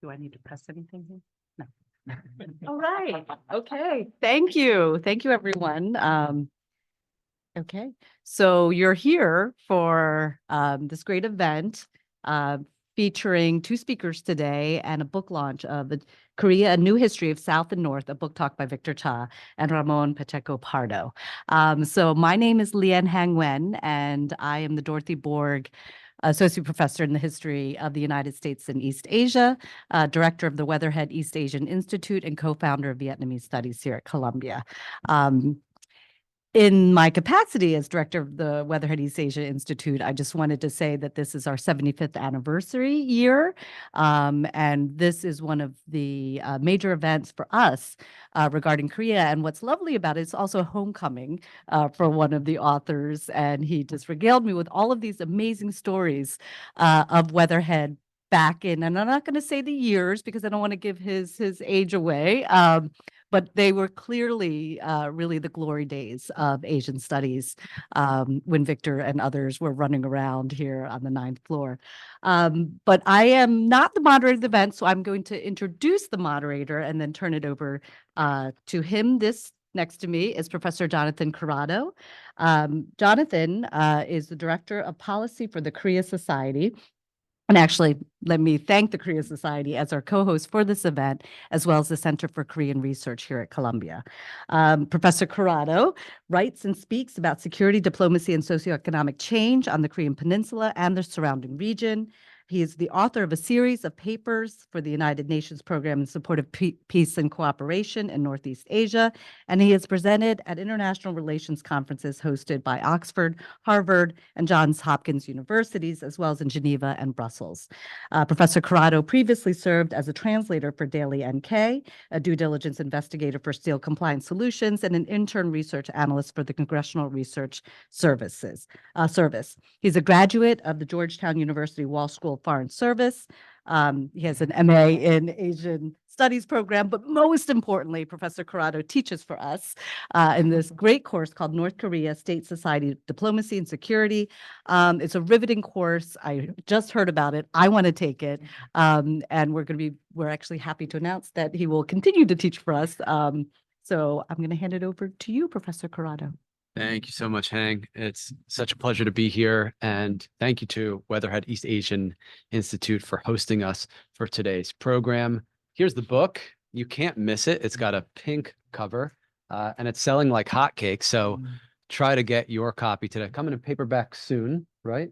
Do I need to press anything here? No. All right. Okay. Thank you. Thank you, everyone. Okay. So you're here for this great event featuring two speakers today and a book launch of Korea, A New History of South and North, a book talk by Victor Cha and Ramon Pacheco Pardo. So my name is Lian Hang Wen, and I am the Dorothy Borg Associate Professor in the History of the United States and East Asia, Director of the Weatherhead East Asian Institute, and co-founder of Vietnamese Studies here at Columbia. In my capacity as director of the Weatherhead East Asia Institute, I just wanted to say that this is our 75th anniversary year. And this is one of the major events for us regarding Korea. And what's lovely about it, it's also a homecoming for one of the authors. And he just regaled me with all of these amazing stories of Weatherhead back in, and I'm not going to say the years because I don't want to give his age away. But they were clearly really the glory days of Asian studies when Victor and others were running around here on the 9th floor. But I am not the moderator of the event, so I'm going to introduce the moderator and then turn it over to him. This next to me is Professor Jonathan Corrado. Jonathan is the Director of Policy for the Korea Society. And actually, let me thank the Korea Society as our co-host for this event, as well as the Center for Korean Research here at Columbia. Professor Corrado writes and speaks about security, diplomacy, and socioeconomic change on the Korean Peninsula and the surrounding region. He is the author of a series of papers for the United Nations Program in Support of Peace and Cooperation in Northeast Asia, and he has presented at international relations conferences hosted by Oxford, Harvard, and Johns Hopkins universities, as well as in Geneva and Brussels. Professor Corrado previously served as a translator for Daily NK, a due diligence investigator for Steel Compliance Solutions, and an intern research analyst for the Congressional Research Service. He's a graduate of the Georgetown University Walsh School of Foreign Service. He has an MA in Asian Studies program, but most importantly, Professor Corrado teaches for us in this great course called North Korea, State, Society, Diplomacy, and Security. It's a riveting course. I just heard about it. I want to take it. And we're actually happy to announce that he will continue to teach for us. So I'm going to hand it over to you, Professor Corrado. Thank you so much, Hang. It's such a pleasure to be here. And thank you to Weatherhead East Asian Institute for hosting us for today's program. Here's the book. You can't miss it. It's got a pink cover and it's selling like hotcakes. So try to get your copy today. Coming in paperback soon, right?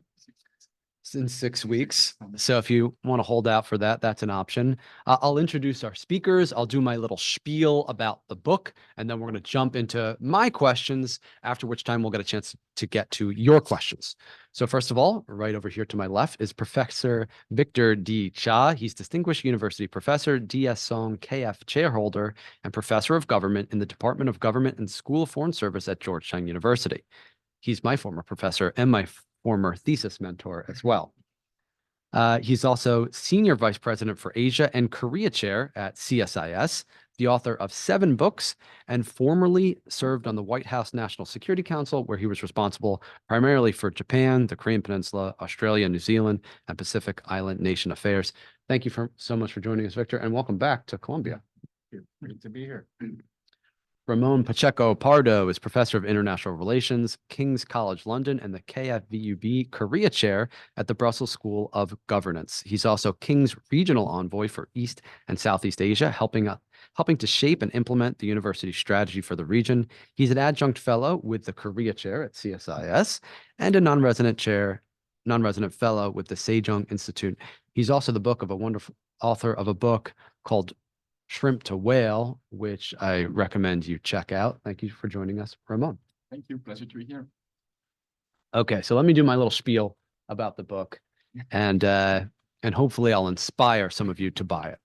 In 6 weeks. So if you want to hold out for that, that's an option. I'll introduce our speakers. I'll do my little spiel about the book, and then we're going to jump into my questions, after which time we'll get a chance to get to your questions. So first of all, right over here to my left is Professor Victor D. Cha. He's Distinguished University Professor, DS Song KF Chairholder, and Professor of Government in the Department of Government and School of Foreign Service at Georgetown University. He's my former professor and my former thesis mentor as well. He's also Senior Vice President for Asia and Korea Chair at CSIS, the author of 7 books, and formerly served on the White House National Security Council, where he was responsible primarily for Japan, the Korean Peninsula, Australia, New Zealand, and Pacific Island nation affairs. Thank you so much for joining us, Victor, and welcome back to Columbia. Great to be here. Ramon Pacheco Pardo is Professor of International Relations, King's College London, and the KFVUB Korea Chair at the Brussels School of Governance. He's also King's Regional Envoy for East and Southeast Asia, helping to shape and implement the university's strategy for the region. He's an adjunct fellow with the Korea Chair at CSIS and a non-resident fellow with the Sejong Institute. He's also the wonderful author of a book called Shrimp to Whale, which I recommend you check out. Thank you for joining us, Ramon. Thank you. Pleasure to be here. Okay, so let me do my little spiel about the book, and hopefully I'll inspire some of you to buy it.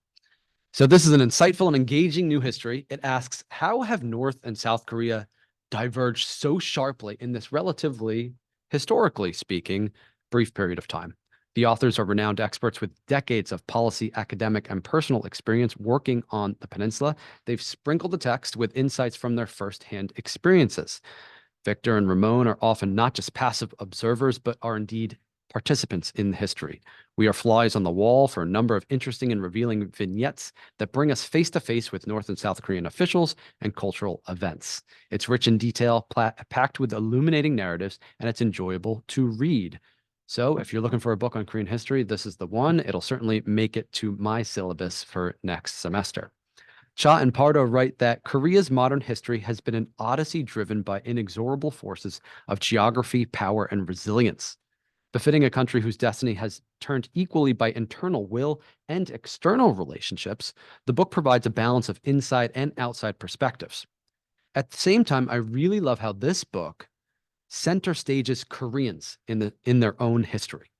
So this is an insightful and engaging new history. It asks, how have North and South Korea diverged so sharply in this relatively, historically speaking, brief period of time? The authors are renowned experts with decades of policy, academic, and personal experience working on the peninsula. They've sprinkled the text with insights from their firsthand experiences. Victor and Ramon are often not just passive observers, but are indeed participants in history. We are flies on the wall for a number of interesting and revealing vignettes that bring us face to face with North and South Korean officials and cultural events. It's rich in detail, packed with illuminating narratives, and it's enjoyable to read. So if you're looking for a book on Korean history, this is the one. It'll certainly make it to my syllabus for next semester. Cha and Pardo write that Korea's modern history has been an odyssey driven by inexorable forces of geography, power, and resilience. Befitting a country whose destiny has turned equally by internal will and external relationships, the book provides a balance of inside and outside perspectives. At the same time, I really love how this book center stages Koreans in their own history.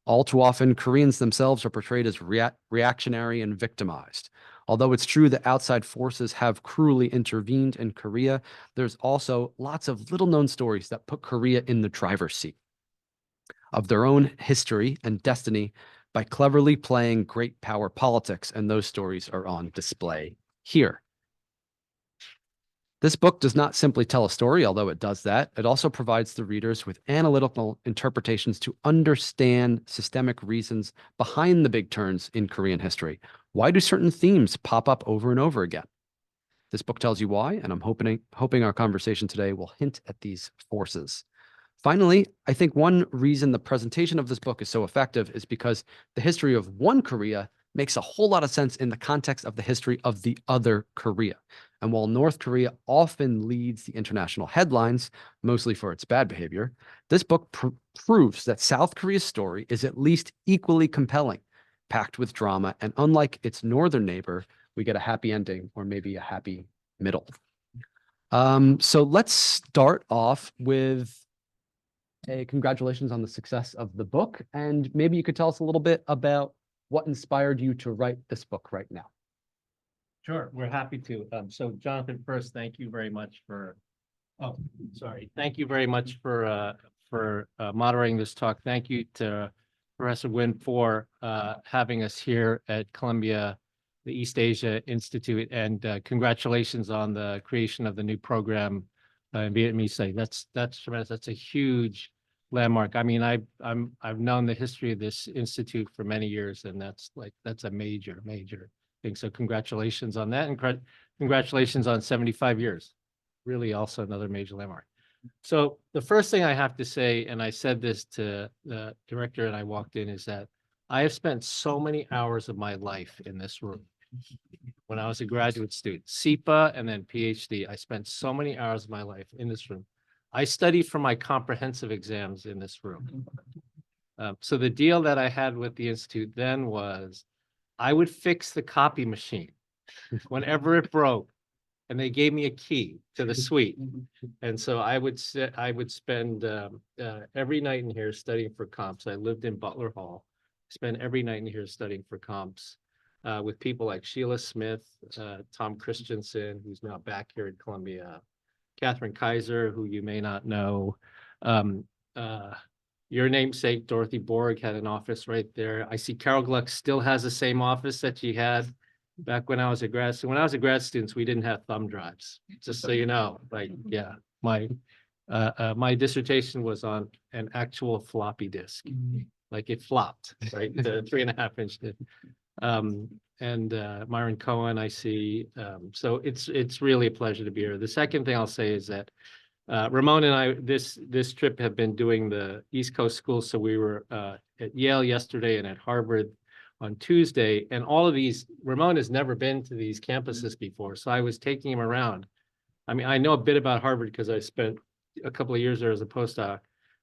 All too often, Koreans themselves are portrayed as reactionary and victimized. Although it's true that outside forces have cruelly intervened in Korea, there's also lots of little-known stories that put Korea in the driver's seat of their own history and destiny by cleverly playing great power politics, and those stories are on display here. This book does not simply tell a story, although it does that. It also provides the readers with analytical interpretations to understand systemic reasons behind the big turns in Korean history. Why do certain themes pop up over and over again? This book tells you why, and I'm hoping our conversation today will hint at these forces. Finally, I think one reason the presentation of this book is so effective is because the history of one Korea makes a whole lot of sense in the context of the history of the other Korea. And while North Korea often leads the international headlines, mostly for its bad behavior, this book proves that South Korea's story is at least equally compelling, packed with drama, and unlike its northern neighbor, we get a happy ending or maybe a happy middle. So let's start off with congratulations on the success of the book. And maybe you could tell us a little bit about what inspired you to write this book right now. Sure, we're happy to. So Jonathan, first, thank you very much for, thank you very much for moderating this talk. Thank you to Professor Nguyen for having us here at Columbia, the East Asia Institute, and congratulations on the creation of the new program in Vietnamese. That's tremendous. That's a huge landmark. I mean, I've known the history of this institute for many years, and that's a major thing. So congratulations on that, and congratulations on 75 years. Really, also another major landmark. So the first thing I have to say, and I said this to the director and I walked in, is that I have spent so many hours of my life in this room. When I was a graduate student, SIPA and then PhD, I spent so many hours of my life in this room. I studied for my comprehensive exams in this room. So the deal that I had with the Institute then was I would fix the copy machine whenever it broke, and they gave me a key to the suite. And so I would spend every night in here studying for comps. I lived in Butler Hall, spend every night in here studying for comps with people like Sheila Smith, Tom Christensen, who's now back here at Columbia, Catherine Kaiser, who you may not know. Your namesake, Dorothy Borg, had an office right there. I see Carol Gluck still has the same office that she had back when I was a grad student. When I was a grad student, we didn't have thumb drives, just so you know. Like, yeah, my dissertation was on an actual floppy disk. Like it flopped, right? The 3.5 inch. And Myron Cohen, I see. So it's really a pleasure to be here. The second thing I'll say is that Ramon and I, this trip have been doing the East Coast schools. So we were at Yale yesterday and at Harvard on Tuesday. And all of these, Ramon has never been to these campuses before. So I was taking him around. I mean, I know a bit about Harvard because I spent a couple of years there as a postdoc.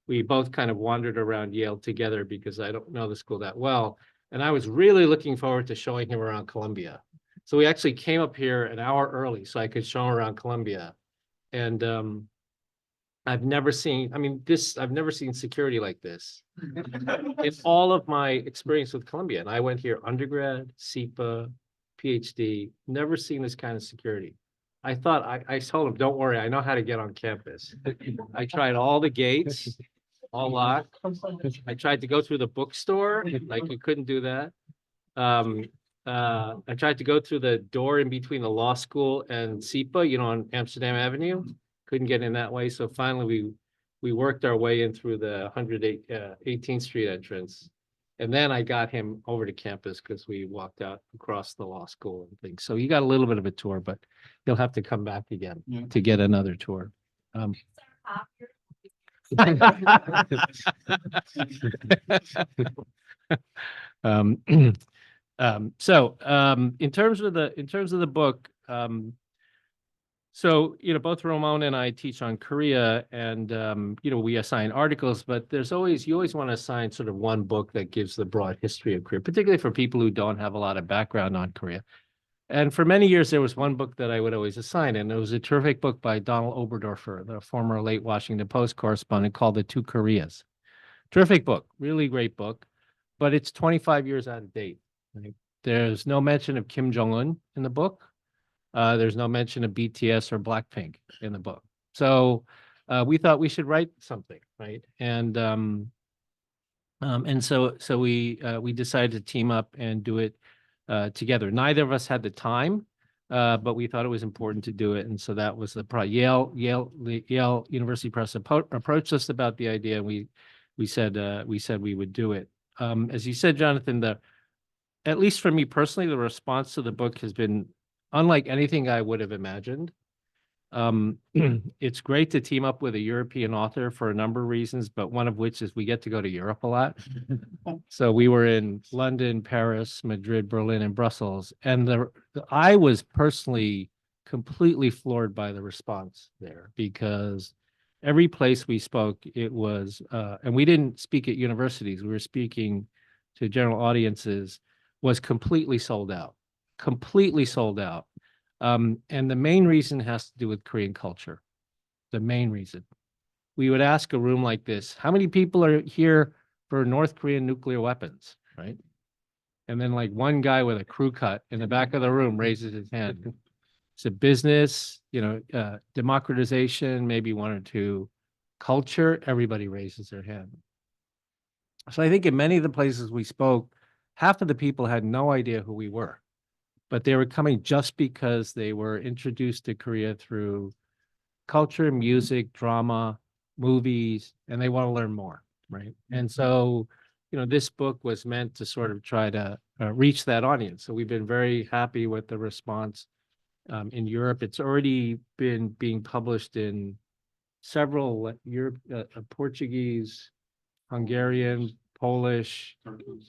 We both kind of wandered around Yale together because I don't know the school that well. And I was really looking forward to showing him around Columbia. So we actually came up here an hour early so I could show him around Columbia. And I've never seen security like this in all of my experience with Columbia. And I went here undergrad, SIPA, PhD, never seen this kind of security. I thought, I told him, don't worry, I know how to get on campus. I tried all the gates, all locked. I tried to go through the bookstore, like you couldn't do that. I tried to go through the door in between the law school and SIPA, on Amsterdam Avenue. Couldn't get in that way. So finally we worked our way in through the 18th Street entrance. And then I got him over to campus because we walked out across the law school and things. So he got a little bit of a tour, but he'll have to come back again to get another tour. Um, in terms of the book, so, both Ramon and I teach on Korea, and, we assign articles, but you always want to assign sort of one book that gives the broad history of Korea, particularly for people who don't have a lot of background on Korea. And for many years, there was one book that I would always assign, and it was a terrific book by Donald Oberdorfer, the former late Washington Post correspondent, called The Two Koreas. Terrific book, really great book, but it's 25 years out of date. Right? There's no mention of Kim Jong-un in the book. There's no mention of BTS or Blackpink in the book. So we thought we should write something, right? And so we decided to team up and do it together. Neither of us had the time, but we thought it was important to do it. And so that was the Yale University Press approached us about the idea. And we said we would do it. As you said, Jonathan, at least for me personally, the response to the book has been unlike anything I would have imagined. It's great to team up with a European author for a number of reasons, but one of which is we get to go to Europe a lot. So we were in London, Paris, Madrid, Berlin, and Brussels. And I was personally completely floored by the response there, because every place we spoke, it was, and we didn't speak at universities, we were speaking to general audiences, was completely sold out. Completely sold out. And the main reason has to do with Korean culture. The main reason. We would ask a room like this, how many people are here for North Korean nuclear weapons, right? And then like one guy with a crew cut in the back of the room raises his hand. It's a business, democratization, maybe one or two. Culture, everybody raises their hand. So I think in many of the places we spoke, half of the people had no idea who we were. But they were coming just because they were introduced to Korea through culture, music, drama, movies, and they want to learn more, right? And so, this book was meant to sort of try to reach that audience. So we've been very happy with the response in Europe. It's already been being published in several Portuguese, Hungarian, Polish,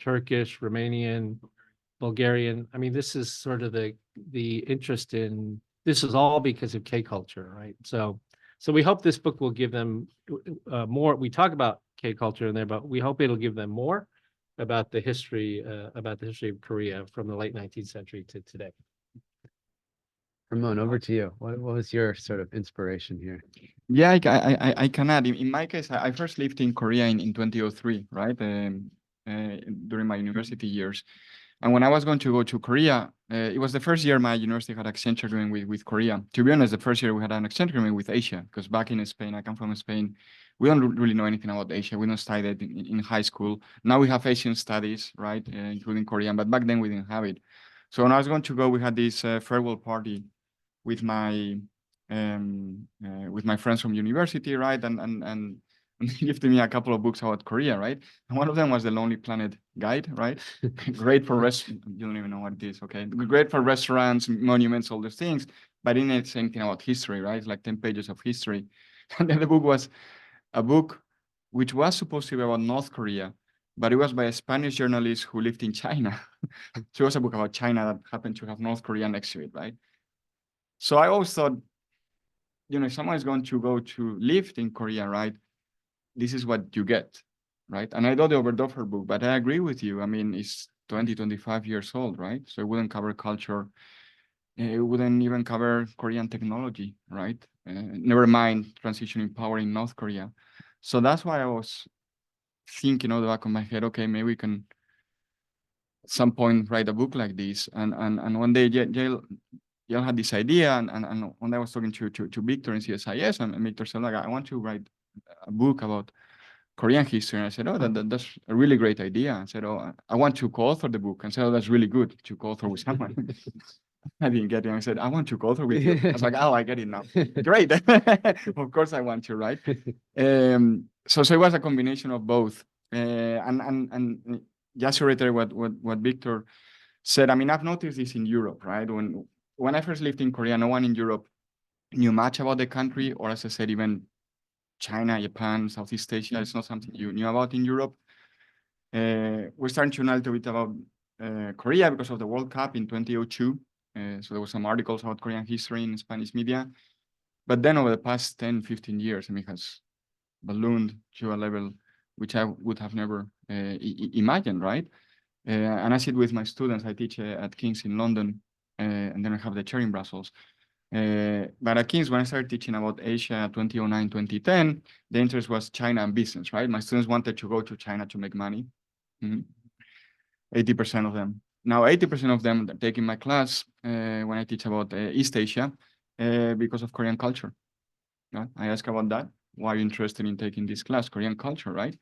Turkish, Romanian, Bulgarian. I mean, this is sort of the interest in, this is all because of K culture, right? So we hope this book will give them more. We talk about K culture in there, but we hope it'll give them more about the history of Korea from the late 19th century to today. Ramon, over to you. What was your sort of inspiration here? Yeah, I can add. In my case, I first lived in Korea in 2003, right? During my university years. And when I was going to go to Korea, it was the first year my university had exchange agreement with Korea. To be honest, the first year we had an exchange agreement with Asia, because back in Spain, I come from Spain, we don't really know anything about Asia. We don't study it in high school. Now we have Asian studies, right, including Korean, but back then we didn't have it. So when I was going to go, we had this farewell party with my friends from university, right, and they gifted me a couple of books about Korea, right? And one of them was the Lonely Planet Guide, right? Great for restaurants. You don't even know what it is, okay? Great for restaurants, monuments, all those things. But it didn't say anything about history, right? It's like 10 pages of history. And then the book was a book which was supposed to be about North Korea, but it was by a Spanish journalist who lived in China. So it was a book about China that happened to have North Korea next to it, right? So I always thought, if someone is going to go to live in Korea, right? This is what you get, right? And I know the Oberdorfer book, but I agree with you. I mean, it's 20, 25 years old, right? So it wouldn't cover culture. It wouldn't even cover Korean technology, right? Never mind transitioning power in North Korea. So that's why I was thinking out the back of my head, okay, maybe we can at some point write a book like this. And one day Yale had this idea, and one day I was talking to Victor in CSIS, and Victor said, like, I want to write a book about Korean history. And I said, oh, that's a really great idea. I said, oh, I want to co-author the book. And said, oh, that's really good to co-author with someone. I didn't get it. I said, I want to go there with you. I was like, oh, I get it now. Great. Of course I want to, right? So it was a combination of both. And just to reiterate what Victor said, I mean, I've noticed this in Europe, right? When I first lived in Korea, no one in Europe knew much about the country, or as I said, even China, Japan, Southeast Asia, it's not something you knew about in Europe. We're starting to know a little bit about Korea because of the World Cup in 2002. So there were some articles about Korean history in Spanish media. But then over the past 10, 15 years, I mean, it has ballooned to a level which I would have never imagined, right? And I sit with my students. I teach at King's in London, and then I have the chair in Brussels. But at King's, when I started teaching about Asia 2009, 2010, the interest was China and business, right? My students wanted to go to China to make money. 80% of them. Now, 80% of them are taking my class when I teach about East Asia because of Korean culture. Yeah? I ask about that. Why are you interested in taking this class? Korean culture, right?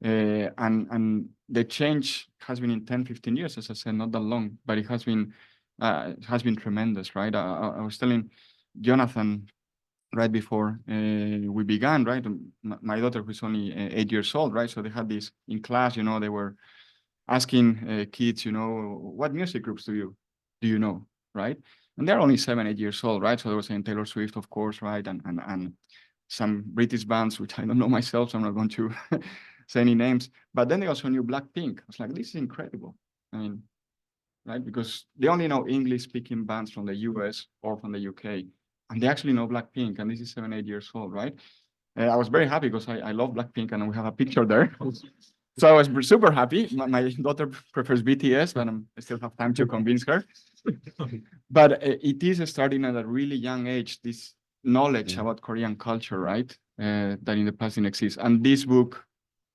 And the change has been in 10, 15 years, as I said, not that long, but it has been tremendous, right? I was telling Jonathan right before we began, right? My daughter, who's only 8 years old, right? So they had this in class, you know, they were asking kids, you know, what music groups do you know, right? And they're only 7, 8 years old, right? So they were saying Taylor Swift, of course, right? And some British bands, which I don't know myself, so I'm not going to say any names. But then they also knew Blackpink. I was like, this is incredible. I mean, right? Because they only know English-speaking bands from the US or from the UK. And they actually know Blackpink, and this is 7, 8 years old, right? I was very happy because I love Blackpink, and we have a picture there. So I was super happy. My daughter prefers BTS, but I still have time to convince her. But it is starting at a really young age, this knowledge about Korean culture, right? That in the past didn't exist. And this book,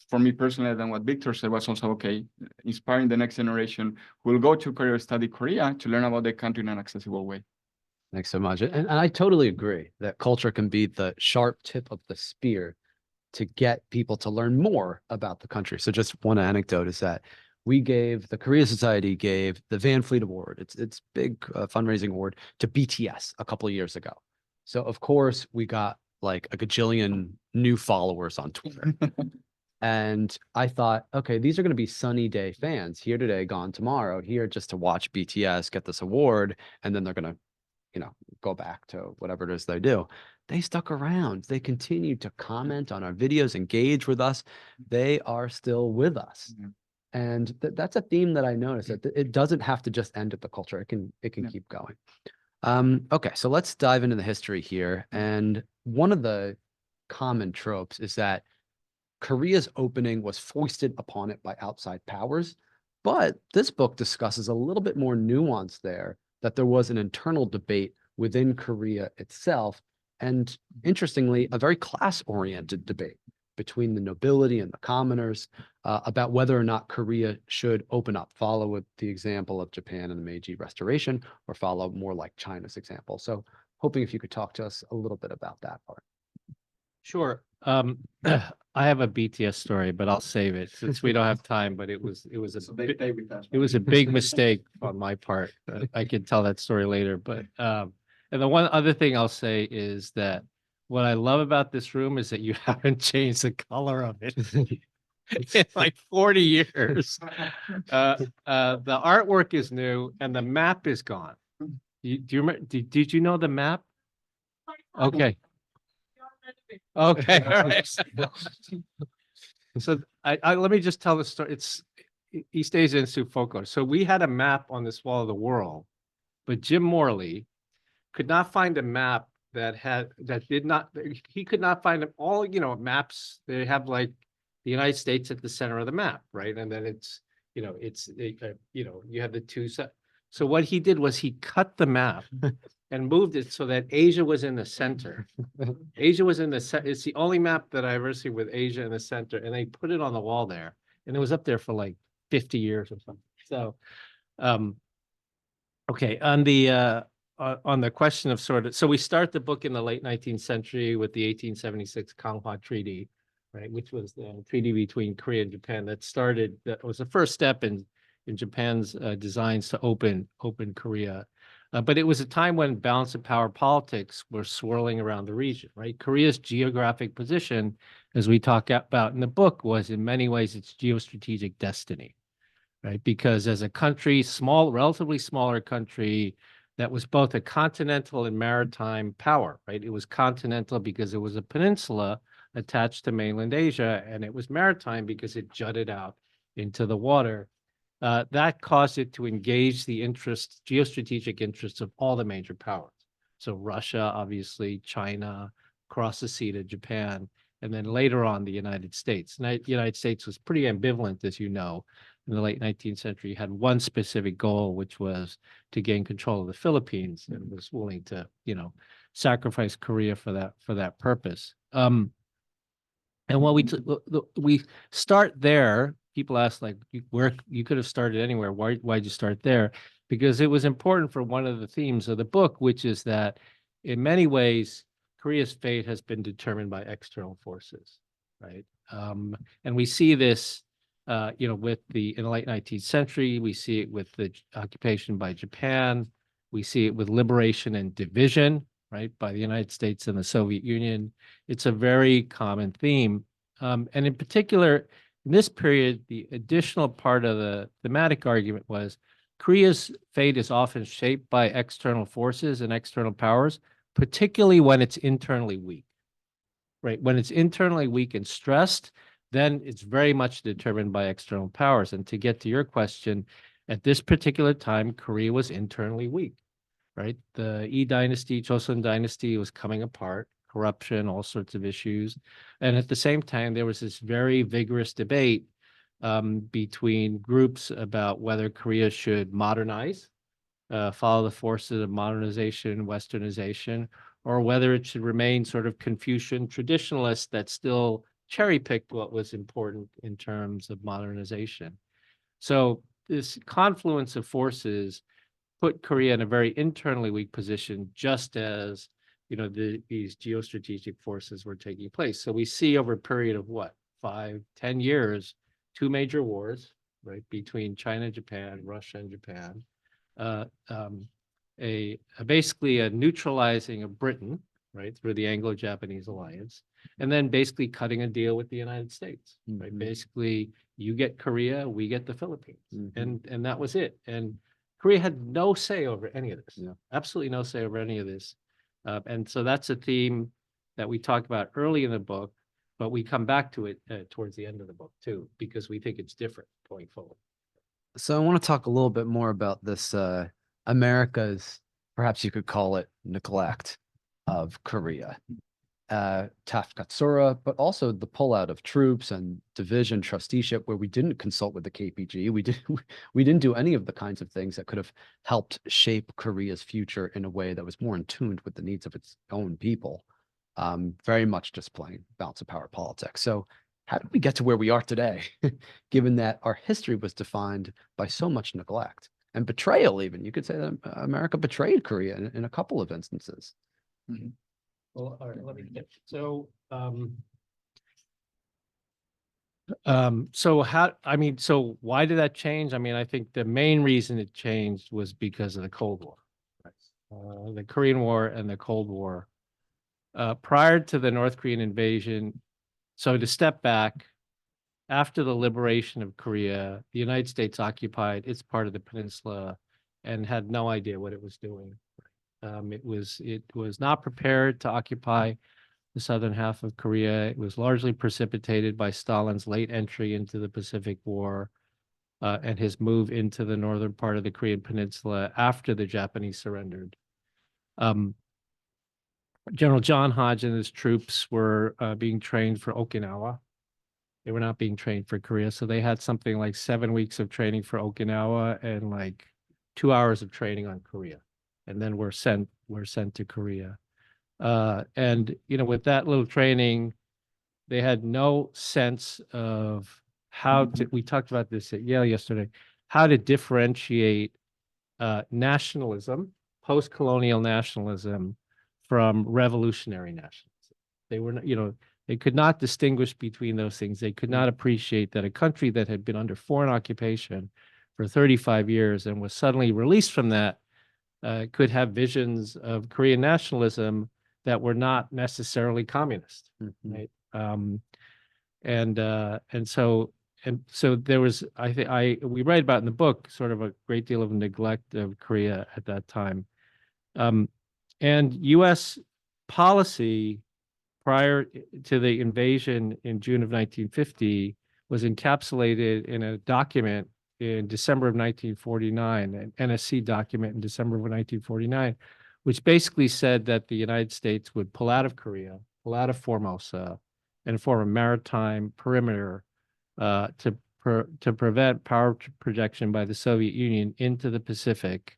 for me personally, than what Victor said, was also, okay, inspiring the next generation who will go to Korea, study Korea, to learn about the country in an accessible way. Thanks so much. And I totally agree that culture can be the sharp tip of the spear to get people to learn more about the country. So just one anecdote is that the Korea Society gave the Van Fleet Award, it's big fundraising award, to BTS a couple of years ago. So of course we got like a gajillion new followers on Twitter. And I thought, okay, these are going to be sunny day fans, here today, gone tomorrow, here just to watch BTS get this award, and then they're going to, you know, go back to whatever it is they do. They stuck around. They continued to comment on our videos, engage with us. They are still with us. And that's a theme that I noticed, that it doesn't have to just end at the culture. It can keep going. Okay, so let's dive into the history here. And one of the common tropes is that Korea's opening was foisted upon it by outside powers. But this book discusses a little bit more nuance there, that there was an internal debate within Korea itself, and interestingly, a very class-oriented debate between the nobility and the commoners about whether or not Korea should open up, follow with the example of Japan and the Meiji Restoration, or follow more like China's example. So hoping if you could talk to us a little bit about that part. Sure. I have a BTS story, but I'll save it since we don't have time. But it was a big mistake on my part. I can tell that story later. But and the one other thing I'll say is that what I love about this room is that you haven't changed the color of it in like 40 years. The artwork is new and the map is gone. Do you remember? Did you know the map? Okay. Okay. All right. So I let me just tell the story. It's East Asia Institute Folklore. So we had a map on this wall of the world, but Jim Morley could not find a map he could not find all, you know, maps. They have like the United States at the center of the map, right? And then it's, you know, you have the two. So what he did was he cut the map and moved it so that Asia was in the center. Asia was in the center. It's the only map that I've ever seen with Asia in the center. And they put it on the wall there. And it was up there for like 50 years or something. So, okay, on the question of so we start the book in the late 19th century with the 1876 Kanghwa Treaty, right, which was the treaty between Korea and Japan that was the first step in Japan's designs to open Korea. But it was a time when balance of power politics were swirling around the region, right? Korea's geographic position, as we talk about in the book, was in many ways its geostrategic destiny, right? Because as a country, relatively smaller country that was both a continental and maritime power, right? It was continental because it was a peninsula attached to mainland Asia, and it was maritime because it jutted out into the water. That caused it to engage the geostrategic interests of all the major powers. So Russia, obviously, China, across the sea to Japan, and then later on the United States. And the United States was pretty ambivalent, as you know. In the late 19th century, had one specific goal, which was to gain control of the Philippines, and was willing to, sacrifice Korea for that purpose. And when we start there, people ask, like, where you could have started anywhere. Why'd you start there? Because it was important for one of the themes of the book, which is that in many ways, Korea's fate has been determined by external forces, right? And we see this, in the late 19th century, we see it with the occupation by Japan. We see it with liberation and division, right, by the United States and the Soviet Union. It's a very common theme. And in particular, in this period, the additional part of the thematic argument was Korea's fate is often shaped by external forces and external powers, particularly when it's internally weak, right? When it's internally weak and stressed, then it's very much determined by external powers. And to get to your question, at this particular time, Korea was internally weak, right? The Yi dynasty, Joseon dynasty was coming apart, corruption, all sorts of issues. And at the same time, there was this very vigorous debate between groups about whether Korea should modernize, follow the forces of modernization and westernization, or whether it should remain sort of Confucian traditionalist that still cherry-picked what was important in terms of modernization. So this confluence of forces put Korea in a very internally weak position, just as these geostrategic forces were taking place. So we see over a period of 5, 10 years, 2 major wars, right, between China, Japan, Russia, and Japan. Basically a neutralizing of Britain, right, through the Anglo-Japanese alliance, and then basically cutting a deal with the United States, right? Basically, you get Korea, we get the Philippines, and that was it. And Korea had no say over any of this, absolutely no say over any of this. And so that's a theme that we talk about early in the book, but we come back to it towards the end of the book too, because we think it's different going forward. So I want to talk a little bit more about this America's, perhaps you could call it, neglect of Korea. Tafkatsura, but also the pullout of troops and division trusteeship, where we didn't consult with the KPG. We didn't do any of the kinds of things that could have helped shape Korea's future in a way that was more in tune with the needs of its own people. Very much just playing balance of power politics. So how did we get to where we are today, given that our history was defined by so much neglect and betrayal? Even you could say that America betrayed Korea in a couple of instances. Well, all right, let me get so so why did that change? I mean, I think the main reason it changed was because of the Cold War, the Korean War and the Cold War. Prior to the North Korean invasion, so to step back, after the liberation of Korea, the United States occupied its part of the peninsula and had no idea what it was doing. It was not prepared to occupy the southern half of Korea. It was largely precipitated by Stalin's late entry into the Pacific War and his move into the northern part of the Korean peninsula after the Japanese surrendered. General John Hodge and his troops were being trained for Okinawa. They were not being trained for Korea. So they had something like 7 weeks of training for Okinawa and like 2 hours of training on Korea. And then we're sent to Korea. And, with that little training, they had no sense of how to, we talked about this at Yale yesterday, how to differentiate nationalism, post-colonial nationalism, from revolutionary nationalism. They were, they could not distinguish between those things. They could not appreciate that a country that had been under foreign occupation for 35 years and was suddenly released from that could have visions of Korean nationalism that were not necessarily communist, right? And so there was, I think we write about in the book sort of a great deal of neglect of Korea at that time. And U.S. policy prior to the invasion in June of 1950 was encapsulated in a document in December of 1949, an NSC document in December of 1949, which basically said that the United States would pull out of Korea, pull out of Formosa, and form a maritime perimeter to prevent power projection by the Soviet Union into the Pacific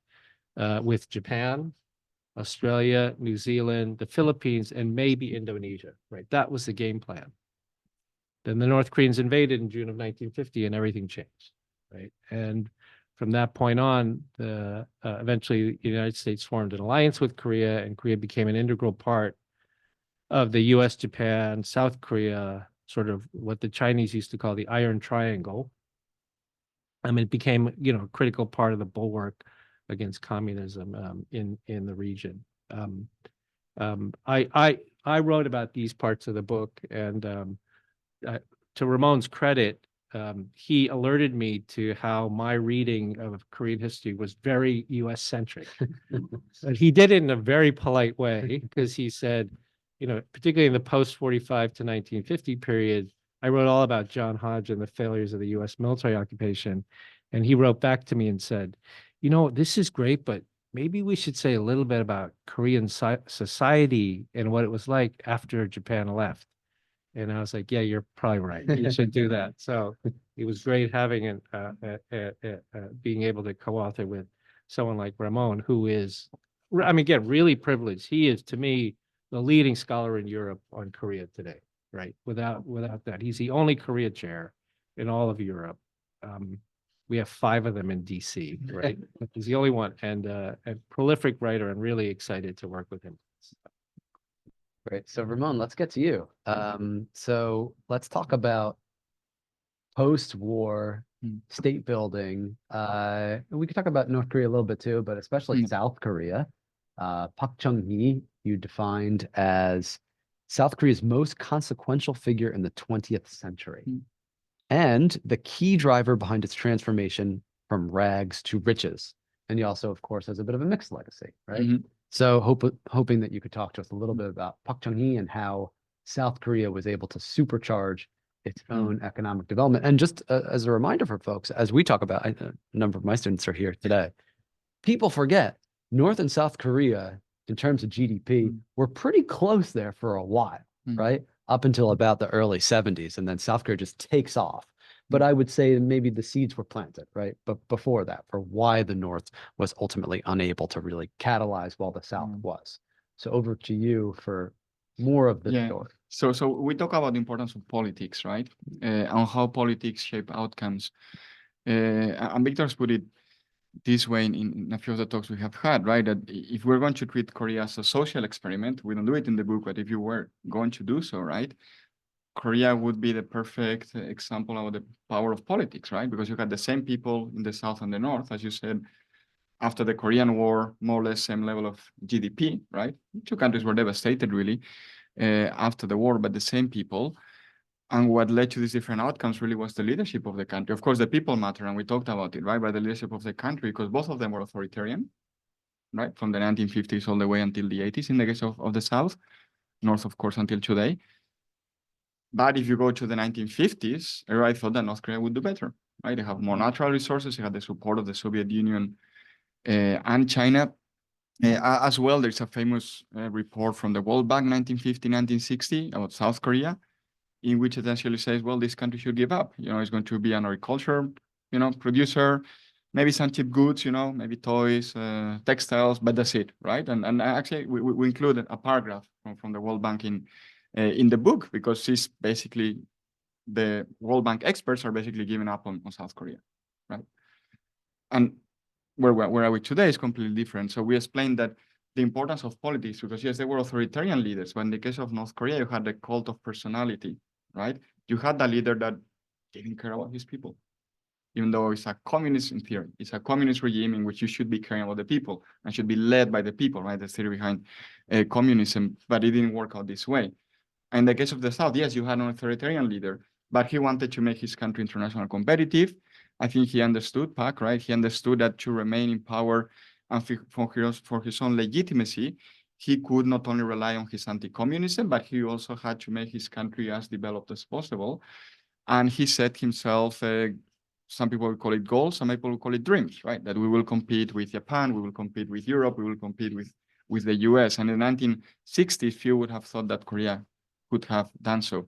with Japan, Australia, New Zealand, the Philippines, and maybe Indonesia, right? That was the game plan. Then the North Koreans invaded in June of 1950 and everything changed, right? And from that point on, eventually the United States formed an alliance with Korea, and Korea became an integral part of the US, Japan, South Korea, sort of what the Chinese used to call the Iron Triangle. I mean, it became, a critical part of the bulwark against communism in the region. I wrote about these parts of the book, and to Ramon's credit, he alerted me to how my reading of Korean history was very US centric. But he did it in a very polite way, because he said, particularly in the post-45 to 1950 period, I wrote all about John Hodge and the failures of the US military occupation. And he wrote back to me and said, this is great, but maybe we should say a little bit about Korean society and what it was like after Japan left. And I was like, yeah, you're probably right. You should do that. So it was great having being able to co-author with someone like Ramon, who is, again, really privileged. He is, to me, the leading scholar in Europe on Korea today, right? Without that, he's the only Korea chair in all of Europe. We have 5 of them in DC, right? He's the only one, and a prolific writer, and really excited to work with him. Great. So Ramon, let's get to you. So let's talk about post-war state building. We could talk about North Korea a little bit too, but especially South Korea. Park Chung-hee, you defined as South Korea's most consequential figure in the 20th century. And the key driver behind its transformation from rags to riches. And he also, of course, has a bit of a mixed legacy, right? So hoping that you could talk to us a little bit about Park Chung-hee and how South Korea was able to supercharge its own economic development. And just as a reminder for folks, as we talk about, a number of my students are here today, people forget North and South Korea, in terms of GDP, were pretty close there for a while, right? Up until about the early 70s, and then South Korea just takes off. But I would say maybe the seeds were planted, right? But before that, for why the North was ultimately unable to really catalyze while the South was. So over to you for more of the story. So we talk about the importance of politics, right? And how politics shape outcomes. And Victor's put it this way in a few of the talks we have had, right? That if we're going to treat Korea as a social experiment, we don't do it in the book, but if you were going to do so, right? Korea would be the perfect example of the power of politics, right? Because you had the same people in the South and the North, as you said, after the Korean War, more or less same level of GDP, right? 2 countries were devastated really after the war, but the same people. And what led to these different outcomes really was the leadership of the country. Of course, the people matter, and we talked about it, right? But the leadership of the country, because both of them were authoritarian, right? From the 1950s all the way until the 80s in the case of the South, North, of course, until today. But if you go to the 1950s, everybody thought that North Korea would do better, right? They have more natural resources. They had the support of the Soviet Union and China. As well, there's a famous report from the World Bank, 1950-1960, about South Korea, in which it essentially says, well, this country should give up. It's going to be an agriculture, producer, maybe some cheap goods, maybe toys, textiles, but that's it, right? And actually, we included a paragraph from the World Bank in the book, because it's basically, the World Bank experts are basically giving up on South Korea, right? And where are we today is completely different. So we explained that the importance of politics, because yes, they were authoritarian leaders, but in the case of North Korea, you had the cult of personality, right? You had a leader that didn't care about his people, even though it's a communist in theory. It's a communist regime in which you should be caring about the people and should be led by the people, right? The theory behind communism, but it didn't work out this way. In the case of the South, yes, you had an authoritarian leader, but he wanted to make his country international competitive. I think he understood, Pac, right? He understood that to remain in power and for his own legitimacy, he could not only rely on his anti-communism, but he also had to make his country as developed as possible. And he set himself, some people will call it goals, some people will call it dreams, right? That we will compete with Japan, we will compete with Europe, we will compete with the US. And in the 1960s, few would have thought that Korea could have done so.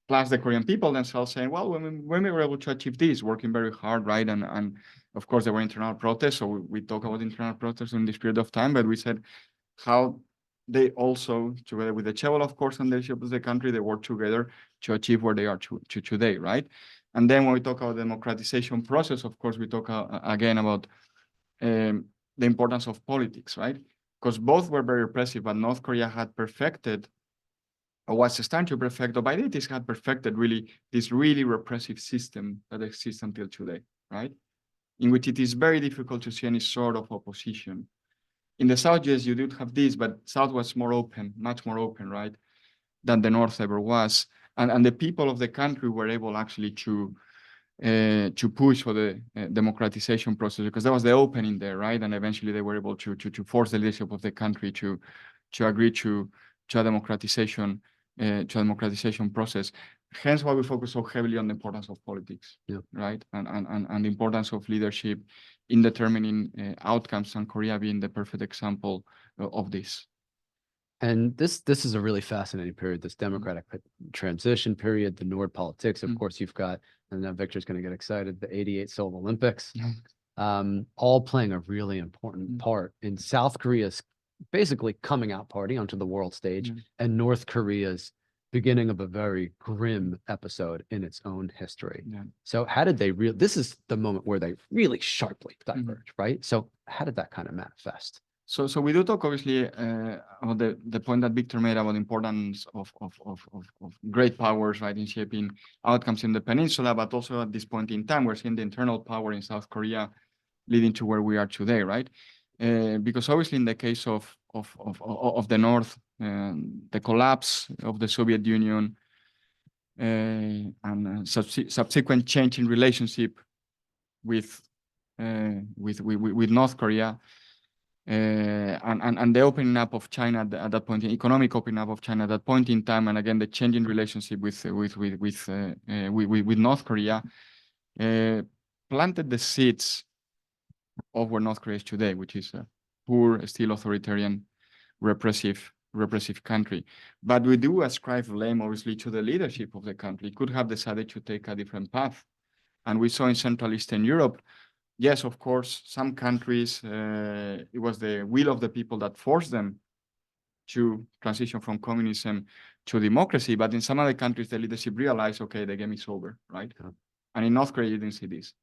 Plus the Korean people themselves saying, well, when we were able to achieve this, working very hard, right? And of course, there were internal protests. So we talk about internal protests in this period of time, but we said how they also, together with the Chebol, of course, and the leadership of the country, they work together to achieve where they are to today, right? And then when we talk about the democratization process, of course, we talk again about the importance of politics, right? Because both were very repressive, but North Korea had perfected, or was starting to perfect, or by the 80s had perfected really this really repressive system that exists until today, right? In which it is very difficult to see any sort of opposition. In the South, yes, you did have this, but South was more open, much more open, right, than the North ever was. And the people of the country were able actually to push for the democratization process, because there was the opening there, right? And eventually they were able to force the leadership of the country to agree to a democratization process. Hence why we focus so heavily on the importance of politics, right? And the importance of leadership in determining outcomes, and Korea being the perfect example of this. And this is a really fascinating period, this democratic transition period, the Nord politics. Of course, you've got, and now Victor's going to get excited, the 88 Seoul Olympics, all playing a really important part in South Korea's basically coming out party onto the world stage, and North Korea's beginning of a very grim episode in its own history. So how did they this is the moment where they really sharply diverge, right? So how did that kind of manifest? So we do talk obviously about the point that Victor made about the importance of great powers, right, in shaping outcomes in the peninsula, but also at this point in time, we're seeing the internal power in South Korea leading to where we are today, right? Because obviously in the case of the North, the collapse of the Soviet Union and subsequent change in relationship with North Korea, and the opening up of China at that point, the economic opening up of China at that point in time, and again the changing relationship with North Korea, planted the seeds of where North Korea is today, which is a poor, still authoritarian, repressive country. But we do ascribe blame, obviously, to the leadership of the country. It could have decided to take a different path, and we saw in Central Eastern Europe. Yes, of course, some countries, it was the will of the people that forced them to transition from communism to democracy. But in some other countries, the leadership realized, okay, the game is over, right? And in North Korea, you didn't see this.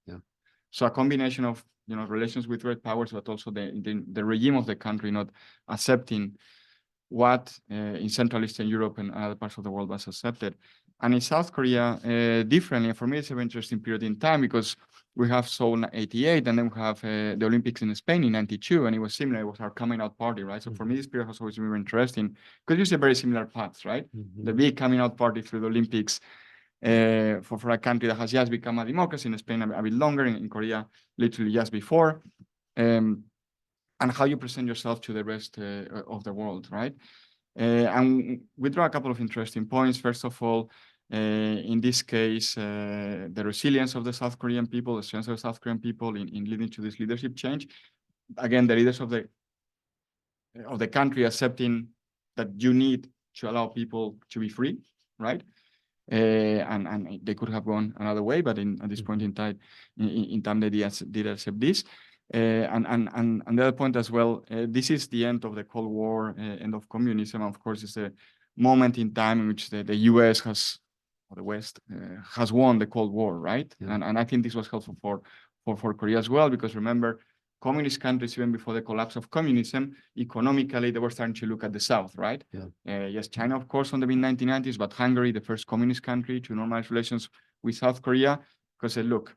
So a combination of, relations with great powers, but also the regime of the country not accepting what in Central Eastern Europe and other parts of the world was accepted. And in South Korea, differently. And for me, it's a very interesting period in time, because we have Seoul 88, and then we have the Olympics in Spain in 92, and it was similar. It was our coming out party, right? So for me, this period has always been very interesting, because you see very similar paths, right? The big coming out party through the Olympics for a country that has just become a democracy, in Spain a bit longer, in Korea literally just before, and how you present yourself to the rest of the world, right? And we draw a couple of interesting points. First of all, in this case, the resilience of the South Korean people, the strength of the South Korean people in leading to this leadership change. Again, the leaders of the country accepting that you need to allow people to be free, right? And they could have gone another way, but at this point in time, they did accept this. And the other point as well, this is the end of the Cold War, end of communism. Of course, it's a moment in time in which the US has, or the West, has won the Cold War, right? And I think this was helpful for Korea as well, because remember, communist countries, even before the collapse of communism, economically, they were starting to look at the South, right? Yes, China, of course, on the mid-1990s, but Hungary, the first communist country to normalize relations with South Korea, because they look,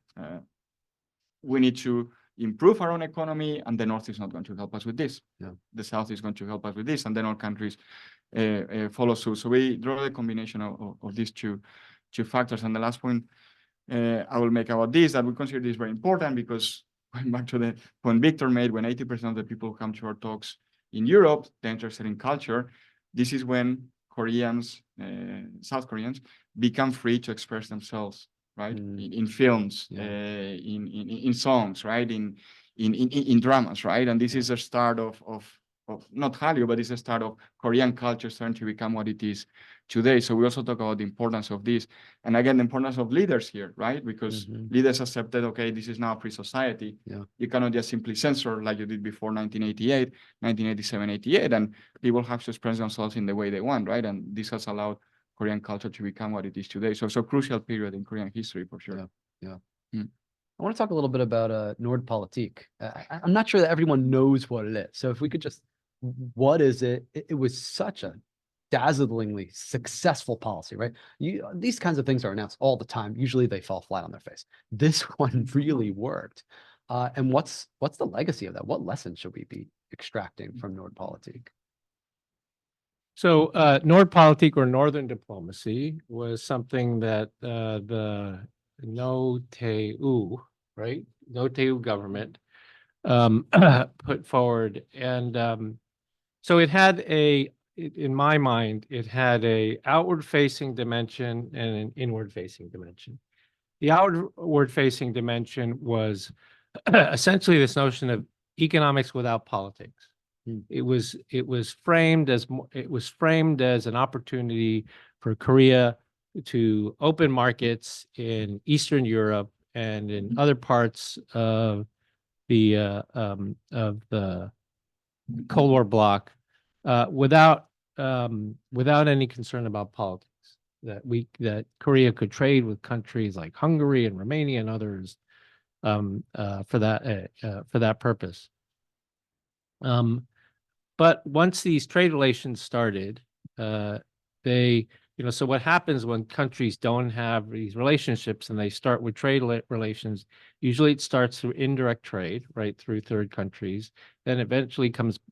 we need to improve our own economy, and the North is not going to help us with this. Yeah. The South is going to help us with this, and then all countries follow suit. So we draw the combination of these two factors. And the last point I will make about this, that we consider this very important, because going back to the point Victor made, when 80% of the people who come to our talks in Europe, they're interested in culture, this is when Koreans, South Koreans, become free to express themselves, right? In films, in songs, right? In dramas, right? And this is a start of not Hallyu, but it's a start of Korean culture starting to become what it is today. So we also talk about the importance of this. And again, the importance of leaders here, right? Because leaders accepted, okay, this is now a free society. Yeah. You cannot just simply censor like you did before 1988, 1987, 88, and people have to express themselves in the way they want, right? And this has allowed Korean culture to become what it is today. So it's a crucial period in Korean history, for sure. I want to talk a little bit about Nordpolitik. I'm not sure that everyone knows what it is. So if we could just, what is it? It was such a dazzlingly successful policy, right? These kinds of things are announced all the time. Usually they fall flat on their face. This one really worked. And what's the legacy of that? What lessons should we be extracting from Nordpolitik? So Nordpolitik, or Northern diplomacy, was something that the No-Tae-U, right? No-Tae-U government put forward. And so it had in my mind, it had a outward-facing dimension and an inward-facing dimension. The outward-facing dimension was essentially this notion of economics without politics. It was framed as an opportunity for Korea to open markets in Eastern Europe and in other parts of the Cold War bloc without any concern about politics. That Korea could trade with countries like Hungary and Romania and others for that purpose. But once these trade relations started, so what happens when countries don't have these relationships and they start with trade relations, usually it starts through indirect trade, right, through third countries, then eventually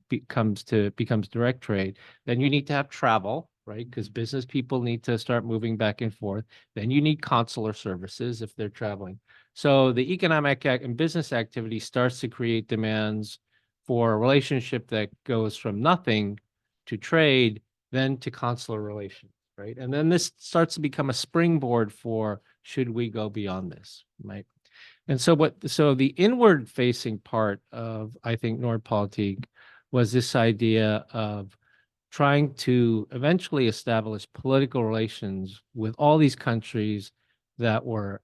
becomes direct trade. Then you need to have travel, right, because business people need to start moving back and forth. Then you need consular services if they're traveling. So the economic and business activity starts to create demands for a relationship that goes from nothing to trade, then to consular relations, right? And then this starts to become a springboard for, should we go beyond this, right? And so the inward facing part of, I think, Nordpolitik was this idea of trying to eventually establish political relations with all these countries that were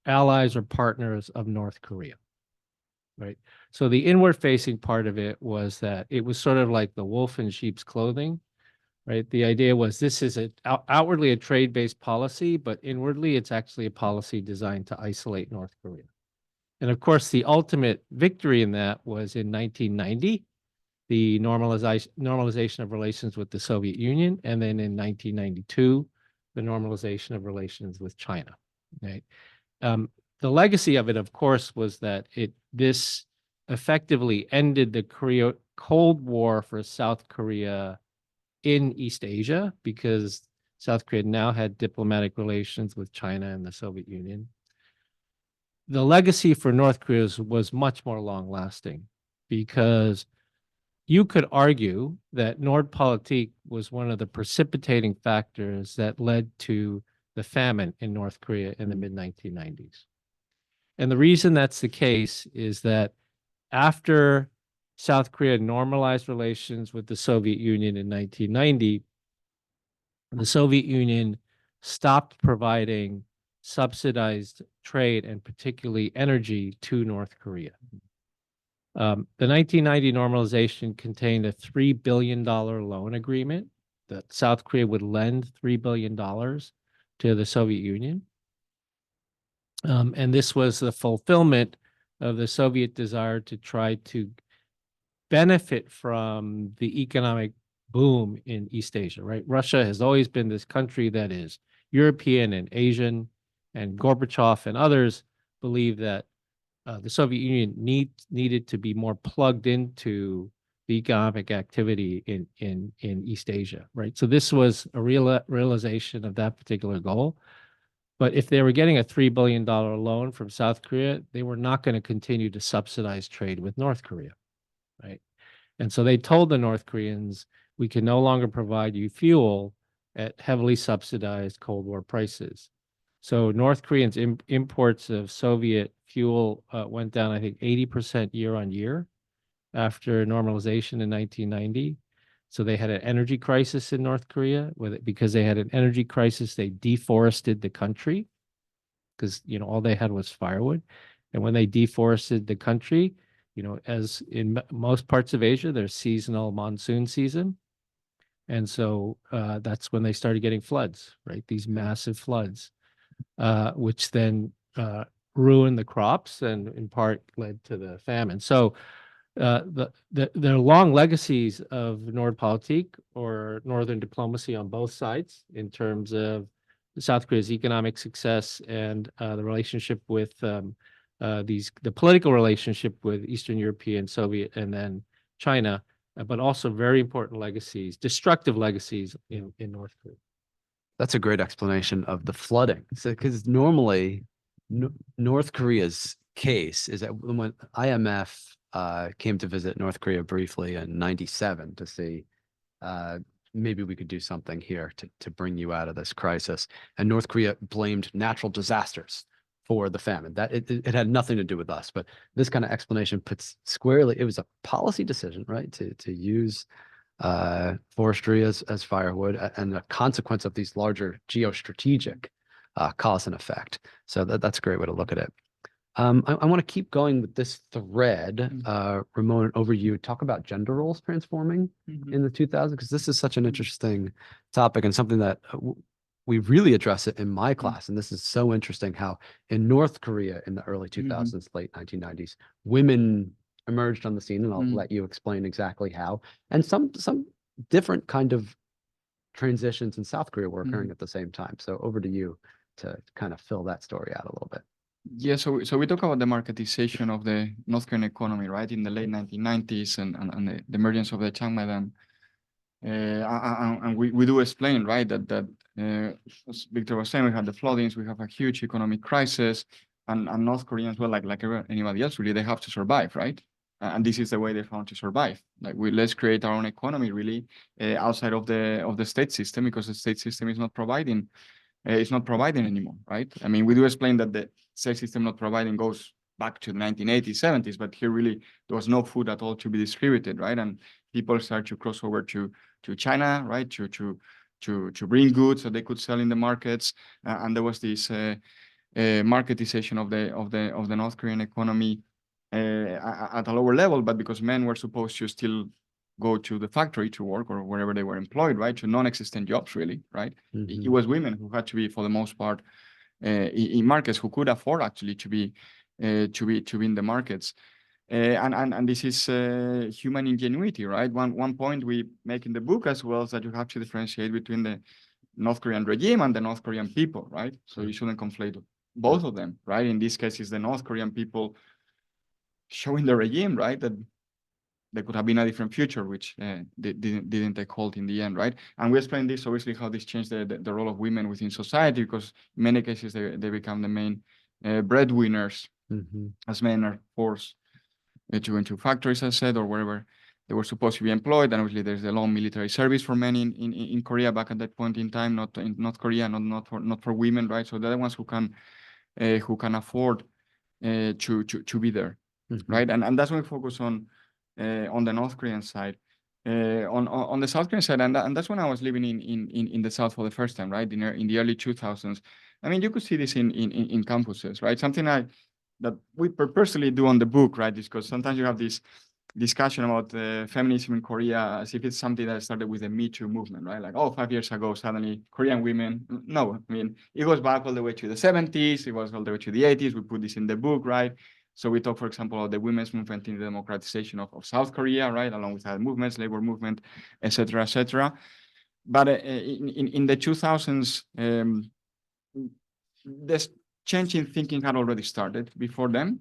allies or partners of North Korea. Right. So the inward facing part of it was that it was sort of like the wolf in sheep's clothing, right? The idea was this is outwardly a trade-based policy, but inwardly it's actually a policy designed to isolate North Korea. And of course, the ultimate victory in that was in 1990, the normalization of relations with the Soviet Union, and then in 1992, the normalization of relations with China, right? The legacy of it, of course, was that this effectively ended the Cold War for South Korea in East Asia, because South Korea now had diplomatic relations with China and the Soviet Union. The legacy for North Korea was much more long-lasting, because you could argue that Nordpolitik was one of the precipitating factors that led to the famine in North Korea in the mid-1990s. And the reason that's the case is that after South Korea normalized relations with the Soviet Union in 1990, the Soviet Union stopped providing subsidized trade and particularly energy to North Korea. The 1990 normalization contained a $3 billion loan agreement that South Korea would lend $3 billion to the Soviet Union. And this was the fulfillment of the Soviet desire to try to benefit from the economic boom in East Asia, right? Russia has always been this country that is European and Asian, and Gorbachev and others believe that the Soviet Union needed to be more plugged into the economic activity in East Asia, right? So this was a realization of that particular goal. But if they were getting a $3 billion loan from South Korea, they were not going to continue to subsidize trade with North Korea, right? And so they told the North Koreans, we can no longer provide you fuel at heavily subsidized Cold War prices. So North Koreans' imports of Soviet fuel went down, I think, 80% year on year after normalization in 1990. So they had an energy crisis in North Korea. Because they had an energy crisis, they deforested the country because, you know, all they had was firewood. And when they deforested the country, you know, as in most parts of Asia, there's seasonal monsoon season. And so that's when they started getting floods, right? These massive floods, which then ruined the crops and in part led to the famine. So there are long legacies of Nordpolitik or Northern diplomacy on both sides in terms of South Korea's economic success and the relationship with the political relationship with Eastern European, Soviet, and then China, but also very important legacies, destructive legacies in North Korea. That's a great explanation of the flooding. So, because normally North Korea's case is that when IMF came to visit North Korea briefly in '97 to see maybe we could do something here to bring you out of this crisis. And North Korea blamed natural disasters for the famine. That it had nothing to do with us. But this kind of explanation puts squarely, it was a policy decision, right? To use forestry as firewood and the consequence of these larger geostrategic cause and effect. So that's a great way to look at it. I want to keep going with this thread. Ramon, over you. Talk about gender roles transforming in the 2000s, because this is such an interesting topic and something that we really address it in my class. And this is so interesting how in North Korea in the early 2000s, late 1990s, women emerged on the scene, and I'll let you explain exactly how. And some different kind of transitions in South Korea were occurring at the same time. So over to you to kind of fill that story out a little bit. Yeah, so we talk about the marketization of the North Korean economy, right, in the late 1990s and the emergence of the Changmadam. And we do explain, right, that as Victor was saying, we had the floodings, we have a huge economic crisis, and North Koreans, well, like anybody else, really, they have to survive, right? And this is the way they found to survive. Like, let's create our own economy, really, outside of the state system, because the state system is not providing. It's not providing anymore, right? I mean, we do explain that the state system not providing goes back to the 1980s, 70s, but here really there was no food at all to be distributed, right? And people start to cross over to China, right? To bring goods that they could sell in the markets, and there was this marketization of the North Korean economy at a lower level, but because men were supposed to still go to the factory to work or wherever they were employed, right? To non-existent jobs, really, right? It was women who had to be, for the most part, in markets, who could afford actually to be in the markets. And this is human ingenuity, right? One point we make in the book as well is that you have to differentiate between the North Korean regime and the North Korean people, right? So you shouldn't conflate both of them, right? In this case, it's the North Korean people showing the regime, right, that there could have been a different future, which didn't take hold in the end, right? And we explain this, obviously, how this changed the role of women within society, because in many cases they become the main breadwinners, as men are forced to go into factories, as I said, or wherever they were supposed to be employed. And obviously there's the long military service for men in Korea back at that point in time, not in North Korea, not for women, right? So they're the ones who can afford to be there, right? And that's when we focus on the North Korean side. On the South Korean side, and that's when I was living in the South for the first time, right? In the early 2000s. I mean, you could see this in campuses, right? Something that we purposely do on the book, right? Is because sometimes you have this discussion about feminism in Korea as if it's something that started with the Me Too movement, right? Like, oh, 5 years ago, suddenly Korean women. No, I mean, it goes back all the way to the 70s. It was all the way to the 80s. We put this in the book, right? So we talk, for example, about the women's movement in the democratization of South Korea, right? Along with other movements, labor movement, et cetera, et cetera. But in the 2000s, this change in thinking had already started before them.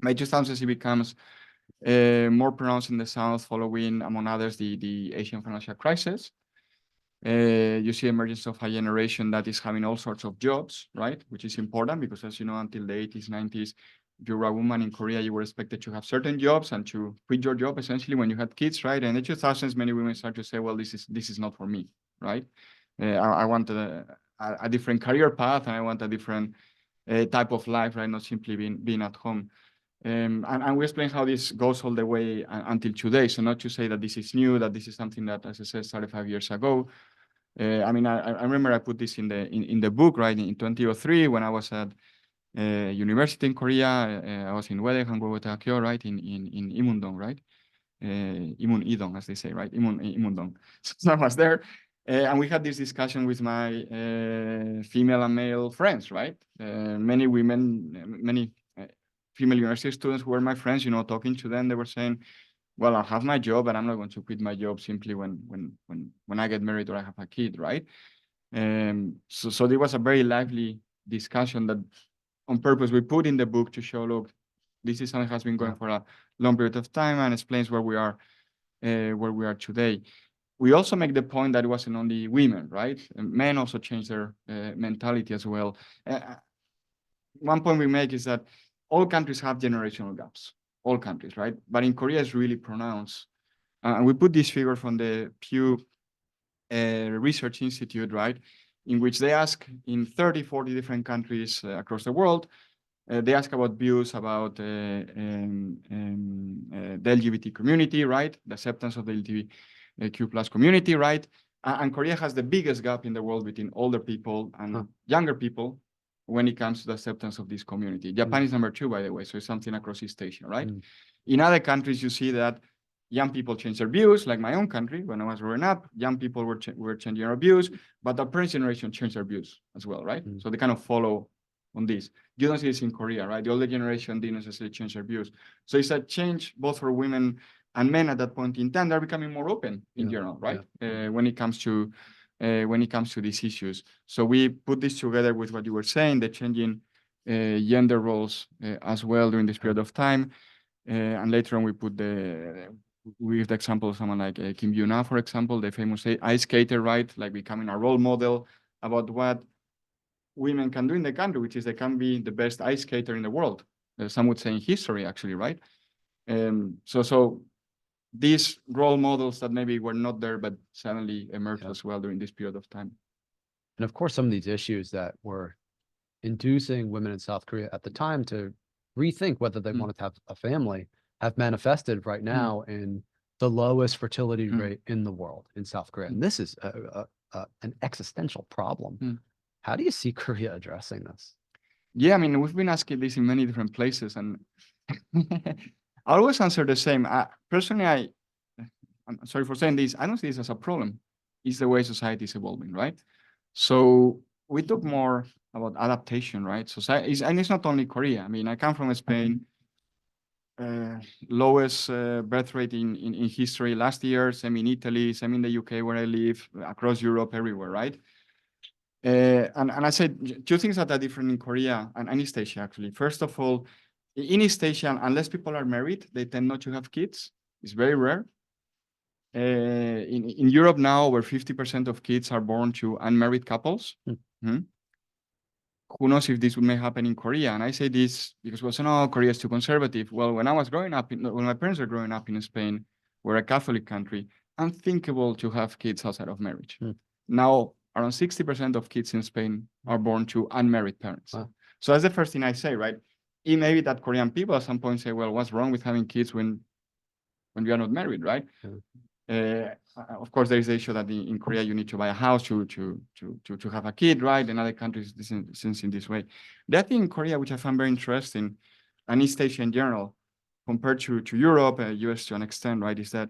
By 2000s, it becomes more pronounced in the South, following, among others, the Asian financial crisis. You see emergence of a generation that is having all sorts of jobs, right? Which is important because, as you know, until the 80s, 90s, if you were a woman in Korea, you were expected to have certain jobs and to quit your job essentially when you had kids, right? And in the 2000s, many women start to say, well, this is not for me, right? I want a different career path, and I want a different type of life, right? Not simply being at home. And we explain how this goes all the way until today. So not to say that this is new, that this is something that, as I said, started 5 years ago. I mean, I remember I put this in the book, right? In 2003, when I was at university in Korea, I was in Uede, Hangugo, right? In Imundong, right? Imun Idong, as they say, right? Imundong. So I was there. And we had this discussion with my female and male friends, right? Many women, many female university students who were my friends, you know, talking to them, they were saying, well, I'll have my job, but I'm not going to quit my job simply when I get married or I have a kid, right? So there was a very lively discussion that on purpose we put in the book to show, look, this is something that has been going for a long period of time and explains where we are today. We also make the point that it wasn't only women, right? And men also changed their mentality as well. One point we make is that all countries have generational gaps, all countries, right? But in Korea, it's really pronounced. And we put this figure from the Pew Research Institute, right? In which they ask in 30, 40 different countries across the world, they ask about views about the LGBT community, right? The acceptance of the LGBTQ plus community, right? And Korea has the biggest gap in the world between older people and younger people when it comes to the acceptance of this community. Japan is number 2, by the way, so it's something across East Asia, right? In other countries, you see that young people change their views, like my own country. When I was growing up, young people were changing their views, but the parents' generation changed their views as well, right? So they kind of follow on this. You don't see this in Korea, right? The older generation didn't necessarily change their views. So it's a change both for women and men at that point in time. They're becoming more open in general, right? When it comes to these issues. So we put this together with what you were saying, the changing gender roles as well during this period of time. And later on, we put we give the example of someone like Kim Yoon-ah, for example, the famous ice skater, right? Like becoming a role model about what women can do in the country, which is they can be the best ice skater in the world. Some would say in history, actually, right? So these role models that maybe were not there, but suddenly emerged as well during this period of time. And of course, some of these issues that were inducing women in South Korea at the time to rethink whether they wanted to have a family have manifested right now in the lowest fertility rate in the world in South Korea. And this is an existential problem. How do you see Korea addressing this? Yeah, I mean, we've been asking this in many different places, and I always answer the same. Personally, I'm sorry for saying this, I don't see this as a problem. It's the way society is evolving, right? So we talk more about adaptation, right? Society, and it's not only Korea. I mean, I come from Spain, lowest birth rate in history last year, same in Italy, same in the UK where I live, across Europe, everywhere, right? And I said 2 things that are different in Korea and East Asia, actually. First of all, in East Asia, unless people are married, they tend not to have kids. It's very rare. In Europe now, over 50% of kids are born to unmarried couples. Who knows if this may happen in Korea? And I say this because we say, no, Korea is too conservative. Well, when I was growing up, when my parents were growing up in Spain, we're a Catholic country, unthinkable to have kids outside of marriage. Now, around 60% of kids in Spain are born to unmarried parents. So that's the first thing I say, right? It may be that Korean people at some point say, well, what's wrong with having kids when you are not married, right? Of course, there is the issue that in Korea you need to buy a house to have a kid, right? In other countries, this is in this way. The other thing in Korea, which I found very interesting, and East Asia in general, compared to Europe, US to an extent, right, is that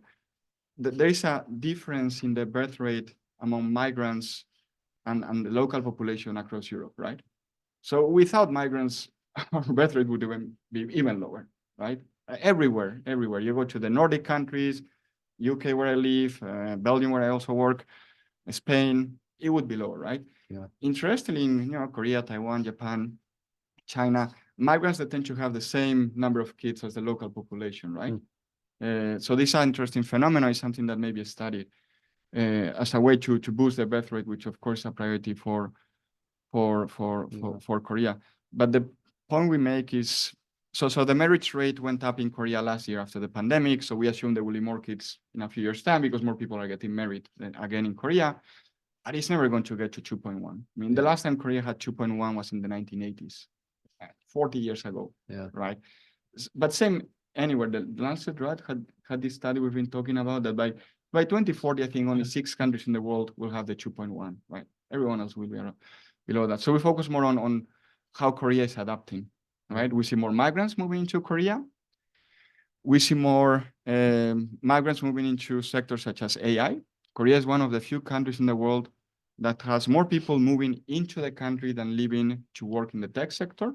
there is a difference in the birth rate among migrants and the local population across Europe, right? So without migrants, our birth rate would be even lower, right? Everywhere. You go to the Nordic countries, UK where I live, Belgium where I also work, Spain, it would be lower, right? Interestingly, in Korea, Taiwan, Japan, China, migrants that tend to have the same number of kids as the local population, right? So this is an interesting phenomenon, is something that may be studied as a way to boost the birth rate, which of course is a priority for Korea. But the point we make is, so the marriage rate went up in Korea last year after the pandemic. So we assume there will be more kids in a few years' time because more people are getting married again in Korea. But it's never going to get to 2.1. I mean, the last time Korea had 2.1 was in the 1980s, 40 years ago, right? But same anywhere. The Lancet had this study we've been talking about that by 2040, I think only 6 countries in the world will have the 2.1, right? Everyone else will be below that. So we focus more on how Korea is adapting, right? We see more migrants moving into Korea. We see more migrants moving into sectors such as AI. Korea is one of the few countries in the world that has more people moving into the country than leaving to work in the tech sector.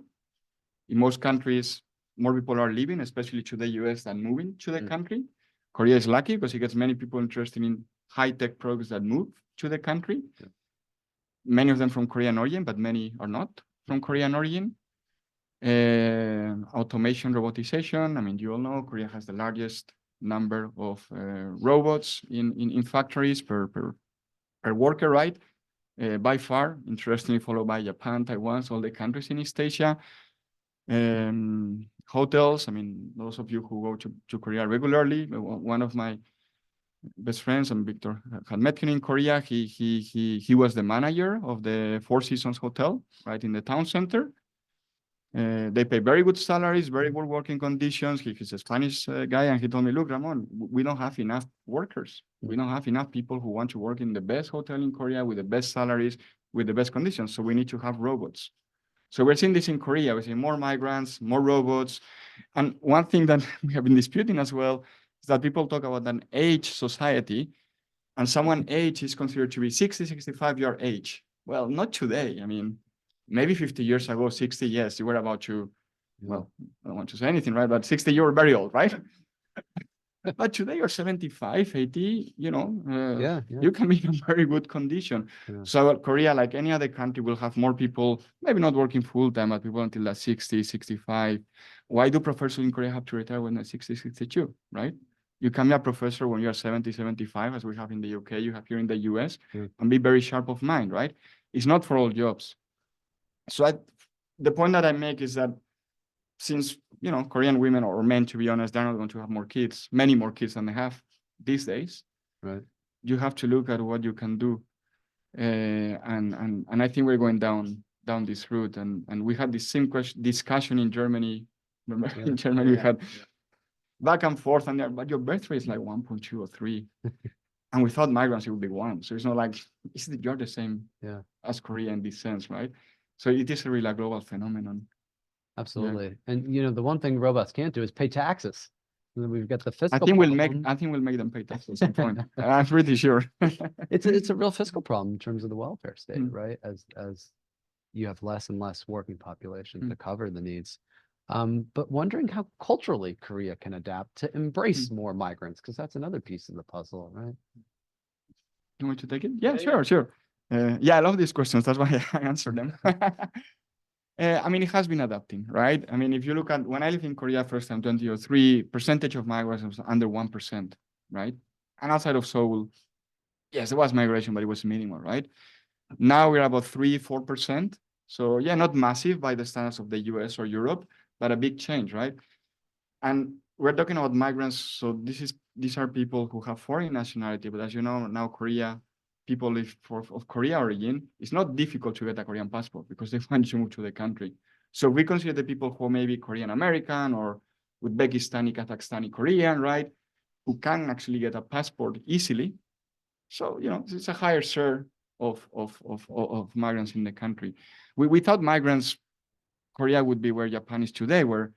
In most countries, more people are leaving, especially to the US, than moving to the country. Korea is lucky because it gets many people interested in high-tech products that move to the country. Many of them from Korean origin, but many are not from Korean origin. Automation, robotization. I mean, you all know Korea has the largest number of robots in factories per worker, right? By far, interestingly followed by Japan, Taiwan, so all the countries in East Asia. Hotels. I mean, those of you who go to Korea regularly, one of my best friends, and Victor had met him in Korea. He was the manager of the Four Seasons Hotel, right in the town center. They pay very good salaries, very good working conditions. He's a Spanish guy, and he told me, look, Ramon, we don't have enough workers. We don't have enough people who want to work in the best hotel in Korea with the best salaries, with the best conditions. So we need to have robots. So we're seeing this in Korea. We're seeing more migrants, more robots. And one thing that we have been disputing as well is that people talk about an age society, and someone age is considered to be 60, 65-year age. Well, not today. I mean, maybe 50 years ago, 60, yes, you were about to, well, I don't want to say anything, right? But 60, you're very old, right? But today you're 75, 80, you know, you can be in a very good condition. So Korea, like any other country, will have more people, maybe not working full time, but people until they're 60, 65. Why do professors in Korea have to retire when they're 60, 62, right? You can be a professor when you're 70, 75, as we have in the UK, you have here in the US, and be very sharp of mind, right? It's not for all jobs. So the point that I make is that since, you know, Korean women or men, to be honest, they're not going to have more kids, many more kids than they have these days. Right. You have to look at what you can do. And I think we're going down this route. And we had this same discussion in Germany. Remember, in Germany, we had back and forth, but your birth rate is like 1.2 or 3. And we thought migrants, it would be 1. So it's not like, you're the same as Korea in this sense, right? So it is really a global phenomenon. Absolutely. And you know, the one thing robots can't do is pay taxes. And then we've got the fiscal I think we'll make them pay taxes at some point. I'm pretty sure. It's a real fiscal problem in terms of the welfare state, right? As you have less and less working population to cover the needs. But wondering how culturally Korea can adapt to embrace more migrants, because that's another piece of the puzzle, right? You want to take it? Yeah, sure. Yeah, I love these questions. That's why I answer them. I mean, it has been adapting, right? I mean, if you look at when I lived in Korea first time, 2003, percentage of migrants was under 1%, right? And outside of Seoul, yes, there was migration, but it was minimal, right? Now we're about 3-4%. So yeah, not massive by the standards of the US or Europe, but a big change, right? And we're talking about migrants. So these are people who have foreign nationality, but as you know, now Korea, people live of Korea origin, it's not difficult to get a Korean passport because they want to move to the country. So we consider the people who may be Korean American or Uzbekistani, Kazakhstani, Korean, right? Who can actually get a passport easily. So, you know, it's a higher share of migrants in the country. We thought migrants, Korea would be where Japan is today, where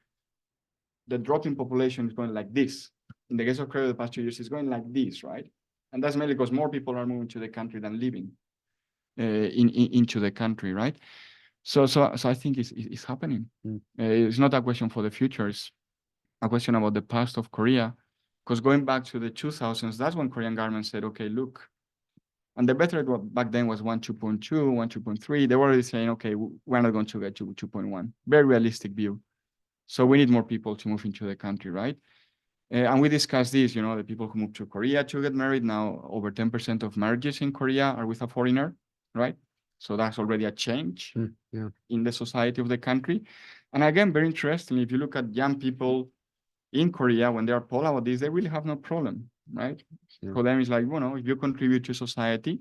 the drop in population is going like this. In the case of Korea, the past 2 years, it's going like this, right? And that's mainly because more people are moving to the country than leaving into the country, right? So I think it's happening. It's not a question for the future. It's a question about the past of Korea. Because going back to the 2000s, that's when Korean government said, okay, look, And the better rate back then was 2.2, 2.3. They were already saying, okay, we're not going to get to 2.1. Very realistic view. So we need more people to move into the country, right? And we discussed this, you know, the people who moved to Korea to get married. Now, over 10% of marriages in Korea are with a foreigner, right? So that's already a change in the society of the country. And again, very interesting, if you look at young people in Korea, when they are poll about this, they really have no problem, right? Yeah. For them, it's like, you know, if you contribute to society,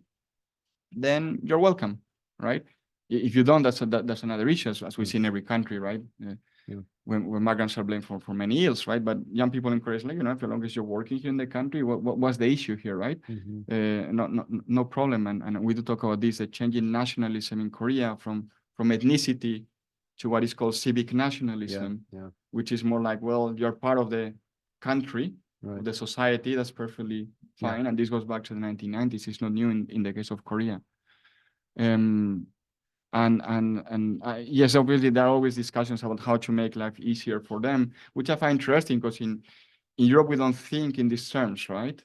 then you're welcome, right? If you don't, that's another issue, as we see in every country, right? When migrants are blamed for many ills, right? But young people in Korea, like, you know, as long as you're working here in the country, what's the issue here, right? No problem. And we do talk about this, the changing nationalism in Korea from ethnicity to what is called civic nationalism, which is more like, well, you're part of the country, of the society, that's perfectly fine. And this goes back to the 1990s. It's not new in the case of Korea. Yes, obviously there are always discussions about how to make life easier for them, which I find interesting because in Europe we don't think in these terms, right?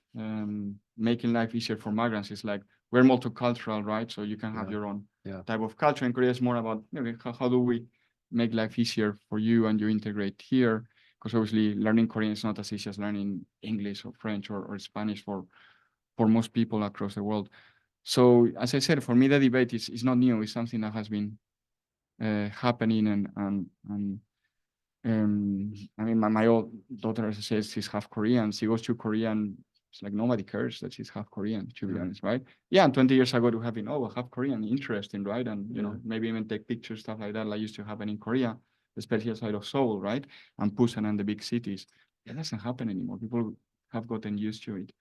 Making life easier for migrants is like we're multicultural, right? So you can have your own type of culture. In Korea, it's more about, you know, how do we make life easier for you and you integrate here? Because obviously learning Korean is not as easy as learning English or French or Spanish for most people across the world. So as I said, for me, the debate is not new. It's something that has been happening. I mean, my old daughter, as I said, she's half Korean. She goes to Korea and it's like nobody cares that she's half Korean, to be honest, right? Yeah, and 20 years ago to have been, half Korean, interesting, right? And, you know, maybe even take pictures, stuff like that, like used to happen in Korea, especially outside of Seoul, right? And Busan and the big cities. That doesn't happen anymore. People have gotten used to it.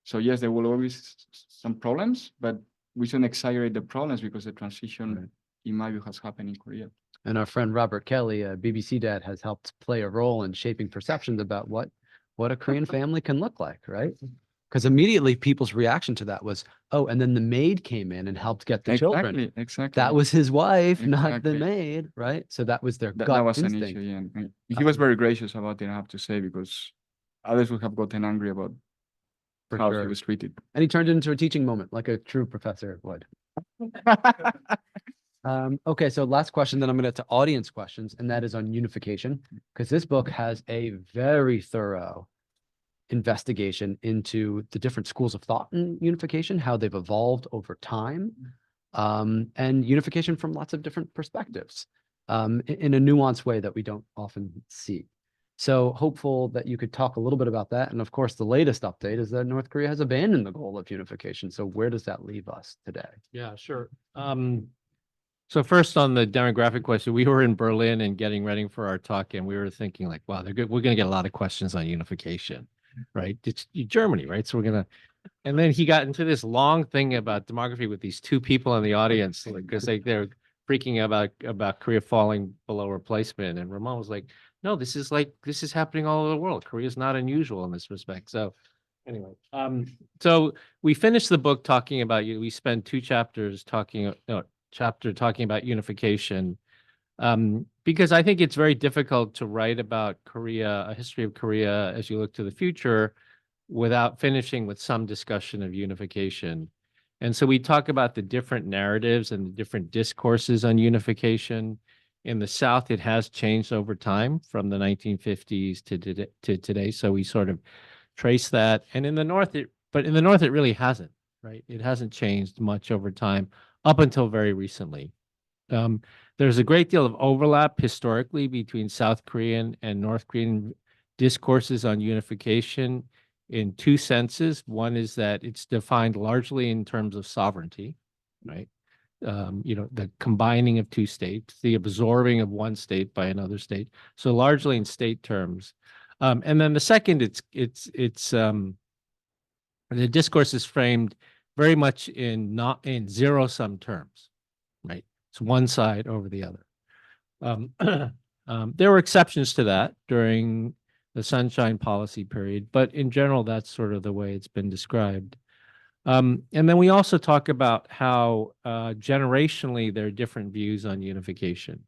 So yes, there will always some problems, but we shouldn't exaggerate the problems because the transition, in my view, has happened in Korea. And our friend Robert Kelly, a BBC dad, has helped play a role in shaping perceptions about what a Korean family can look like, right? Because immediately people's reaction to that was, oh, and then the maid came in and helped get the children. Exactly. That was his wife, not the maid, right? So that was their gut that was instinct. an issue, yeah. And he was very gracious about it, I have to say, because others would have gotten angry about how he was treated. And he turned it into a teaching moment, like a true professor would. Okay, so last question, then I'm going to get to audience questions, and that is on unification, because this book has a very thorough investigation into the different schools of thought in unification, how they've evolved over time, and unification from lots of different perspectives, in a nuanced way that we don't often see. So hopeful that you could talk a little bit about that. And of course, the latest update is that North Korea has abandoned the goal of unification. So where does that leave us today? Yeah, sure. So first on the demographic question, we were in Berlin and getting ready for our talk, and we were thinking like, wow, they're good. We're going to get a lot of questions on unification, right? It's Germany, right? So we're going to, and then he got into this long thing about demography with these two people in the audience, because they're freaking about Korea falling below replacement. And Ramon was like, no, this is happening all over the world. Korea is not unusual in this respect. So anyway, so we finished the book talking about we spent two chapters talking about unification, because I think it's very difficult to write about Korea, a history of Korea as you look to the future, without finishing with some discussion of unification. And so we talk about the different narratives and the different discourses on unification. In the South, it has changed over time from the 1950s to today. So we sort of trace that. And in the North, it really hasn't, right? It hasn't changed much over time up until very recently. There's a great deal of overlap historically between South Korean and North Korean discourses on unification in two senses. One is that it's defined largely in terms of sovereignty, right? The combining of two states, the absorbing of one state by another state. So largely in state terms. And then the second, the discourse is framed very much in zero-sum terms, right? It's one side over the other. There were exceptions to that during the Sunshine Policy period, but in general, that's sort of the way it's been described. And then we also talk about how generationally there are different views on unification.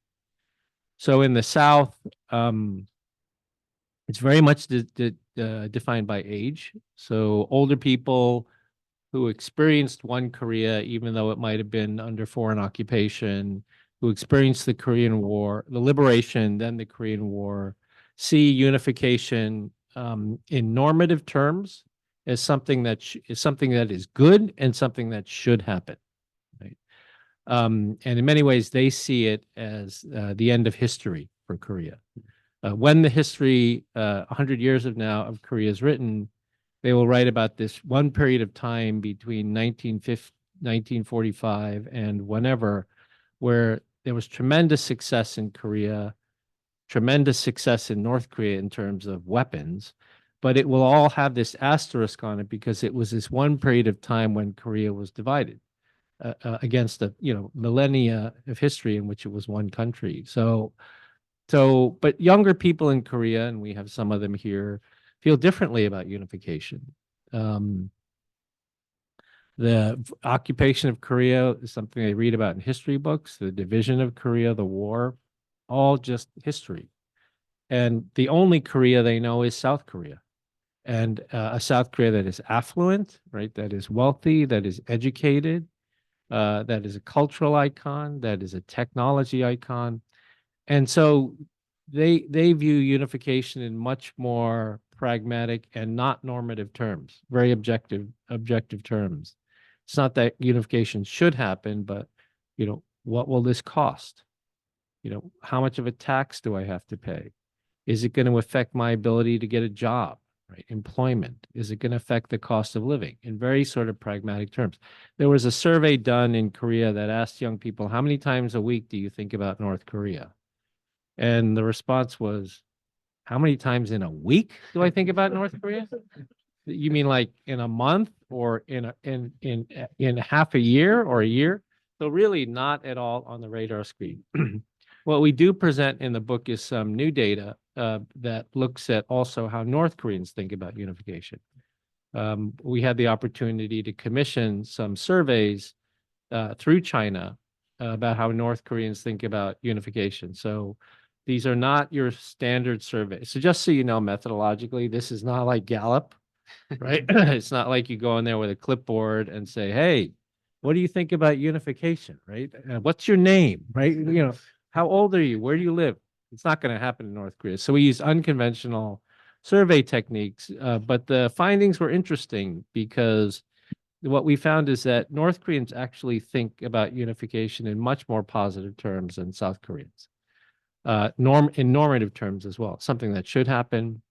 So in the South, it's very much defined by age. So older people who experienced one Korea, even though it might have been under foreign occupation, who experienced the Korean War, the liberation, then the Korean War, see unification in normative terms as something that is good and something that should happen. Right? And in many ways, they see it as the end of history for Korea. When the history, 100 years of now, of Korea is written, they will write about this one period of time between 1945 and whenever, where there was tremendous success in Korea, tremendous success in North Korea in terms of weapons, but it will all have this asterisk on it because it was this one period of time when Korea was divided against the millennia of history in which it was one country. But younger people in Korea, and we have some of them here, feel differently about unification. The occupation of Korea is something they read about in history books, the division of Korea, the war, all just history. And the only Korea they know is South Korea. And a South Korea that is affluent, right, that is wealthy, that is educated, that is a cultural icon, that is a technology icon. And so they view unification in much more pragmatic and not normative terms, very objective terms. It's not that unification should happen, but what will this cost? How much of a tax do I have to pay? Is it going to affect my ability to get a job, right? Employment? Is it going to affect the cost of living? In very sort of pragmatic terms. There was a survey done in Korea that asked young people, how many times a week do you think about North Korea? And the response was, how many times in a week do I think about North Korea? You mean like in a month or in half a year or a year? So really not at all on the radar screen. What we do present in the book is some new data that looks at also how North Koreans think about unification. We had the opportunity to commission some surveys through China about how North Koreans think about unification. So these are not your standard surveys. So just so you know, methodologically, this is not like Gallup, right? It's not like you go in there with a clipboard and say, hey, what do you think about unification, right? What's your name, right? How old are you? Where do you live? It's not going to happen in North Korea. So we use unconventional survey techniques, but the findings were interesting because what we found is that North Koreans actually think about unification in much more positive terms than South Koreans. In normative terms as well, something that should happen,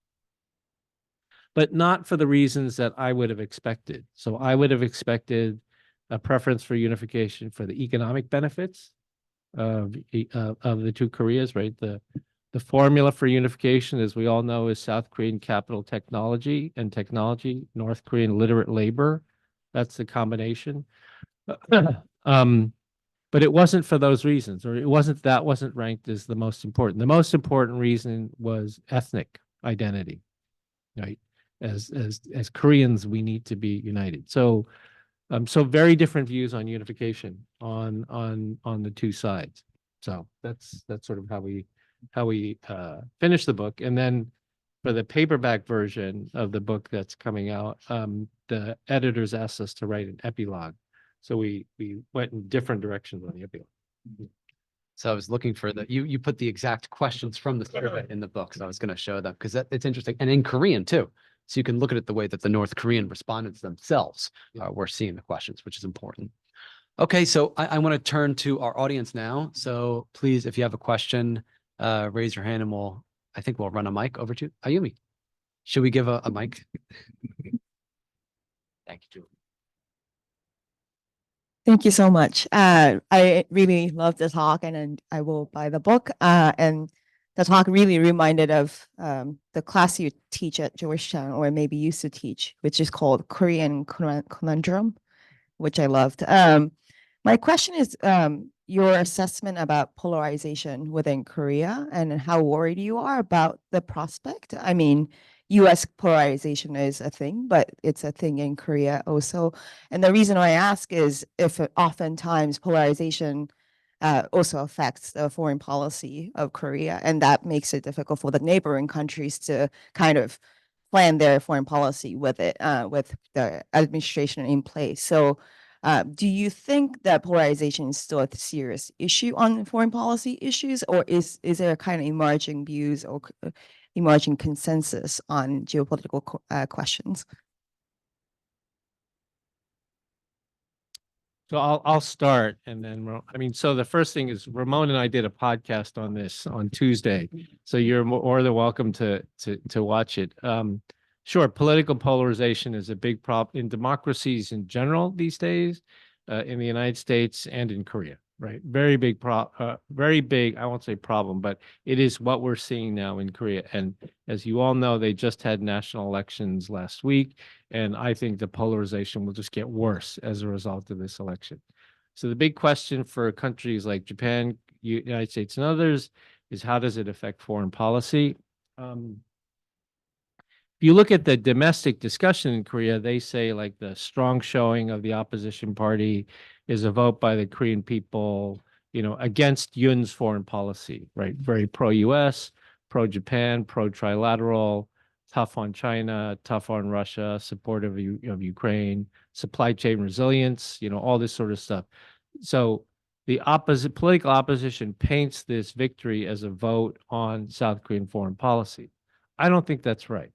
but not for the reasons that I would have expected. So I would have expected a preference for unification for the economic benefits of the two Koreas, right? The formula for unification, as we all know, is South Korean capital technology and technology, North Korean literate labor. That's the combination. But it wasn't for those reasons, or that wasn't ranked as the most important. The most important reason was ethnic identity, right? As Koreans, we need to be united. So very different views on unification on the two sides. So that's sort of how we finish the book. And then for the paperback version of the book that's coming out, the editors asked us to write an epilogue. So we went in different directions on the epilogue. So I was looking for you put the exact questions from the survey in the book. So I was going to show them because it's interesting, and in Korean too. So you can look at it the way that the North Korean respondents themselves were seeing the questions, which is important. Okay, so I want to turn to our audience now. So please, if you have a question, raise your hand and I think we'll run a mic over to Ayumi. Should we give a mic? Thank you, Julie. Thank you so much. I really love the talk, and I will buy the book. And the talk really reminded of the class you teach at Georgetown, or maybe used to teach, which is called Korean Conundrum, which I loved. My question is your assessment about polarization within Korea and how worried you are about the prospect. I mean, US polarization is a thing, but it's a thing in Korea also. And the reason I ask is if oftentimes polarization also affects the foreign policy of Korea, and that makes it difficult for the neighboring countries to kind of plan their foreign policy with it, with the administration in place. So do you think that polarization is still a serious issue on foreign policy issues, or is there a kind of emerging views or emerging consensus on geopolitical questions? So I'll start and then, I mean, so the first thing is Ramon and I did a podcast on this on Tuesday. So you're more than welcome to watch it. Sure, political polarization is a big problem in democracies in general these days, in the United States and in Korea, right? Very big, I won't say problem, but it is what we're seeing now in Korea. And as you all know, they just had national elections last week. And I think the polarization will just get worse as a result of this election. So the big question for countries like Japan, United States, and others is how does it affect foreign policy? If you look at the domestic discussion in Korea, they say like the strong showing of the opposition party is a vote by the Korean people, against Yoon's foreign policy, right? Very pro-US, pro-Japan, pro-trilateral, tough on China, tough on Russia, supportive of Ukraine, supply chain resilience, all this sort of stuff. So the political opposition paints this victory as a vote on South Korean foreign policy. I don't think that's right.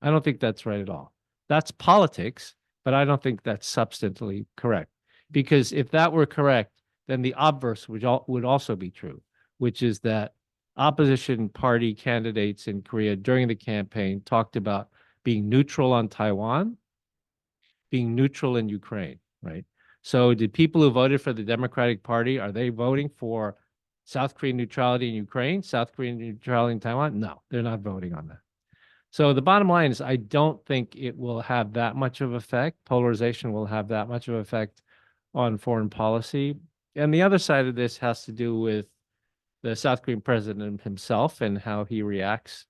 I don't think that's right at all. That's politics, but I don't think that's substantively correct. Because if that were correct, then the obverse would also be true, which is that opposition party candidates in Korea during the campaign talked about being neutral on Taiwan, being neutral in Ukraine, right? So did people who voted for the Democratic Party, are they voting for South Korean neutrality in Ukraine, South Korean neutrality in Taiwan? No, they're not voting on that. So the bottom line is I don't think it will have that much of effect. Polarization will have that much of effect on foreign policy. And the other side of this has to do with the South Korean president himself and how he reacts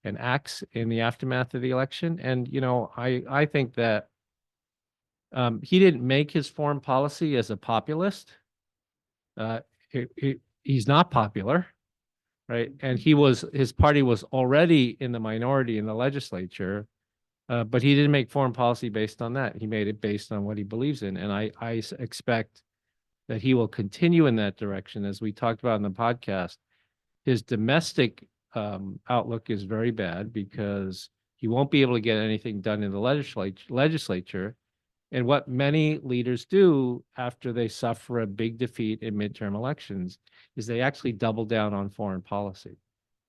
and acts in the aftermath of the election. And, I think that he didn't make his foreign policy as a populist. He's not popular. Right. And his party was already in the minority in the legislature, but he didn't make foreign policy based on that. He made it based on what he believes in. And I expect that he will continue in that direction. As we talked about in the podcast, his domestic outlook is very bad because he won't be able to get anything done in the legislature. And what many leaders do after they suffer a big defeat in midterm elections is they actually double down on foreign policy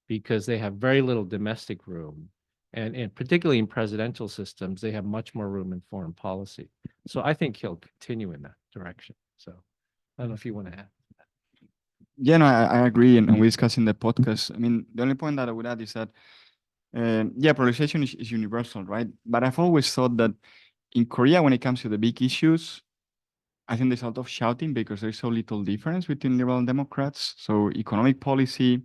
because they have very little domestic room. And particularly in presidential systems, they have much more room in foreign policy. So I think he'll continue in that direction. So I don't know if you want to add. Yeah, no, I agree. And we discussed in the podcast. I mean, the only point that I would add is that, polarization is universal, right? But I've always thought that in Korea, when it comes to the big issues, I think there's a lot of shouting because there's so little difference between liberal and Democrats. So economic policy,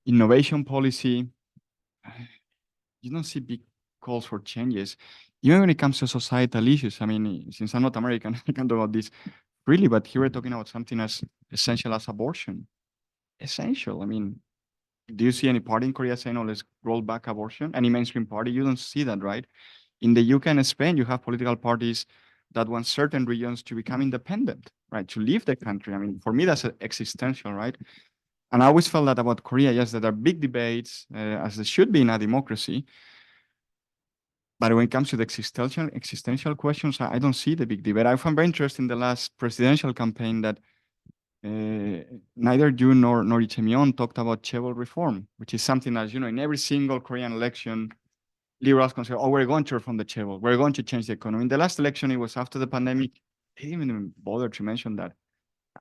innovation policy, you don't see big calls for changes. Even when it comes to societal issues, I mean, since I'm not American, I can't talk about this really, but here we're talking about something as essential as abortion. Essential. I mean, do you see any party in Korea saying, oh, let's roll back abortion? Any mainstream party? You don't see that, right? In the UK and Spain, you have political parties that want certain regions to become independent, right? To leave the country. I mean, for me, that's existential, right? And I always felt that about Korea, yes, there are big debates, as there should be in a democracy. But when it comes to the existential questions, I don't see the big debate. I found very interesting in the last presidential campaign that neither you nor Lee Jae-myung talked about chaebol reform, which is something that, in every single Korean election, liberals can say, oh, we're going to reform the chaebol. We're going to change the economy. In the last election, it was after the pandemic. They didn't even bother to mention that.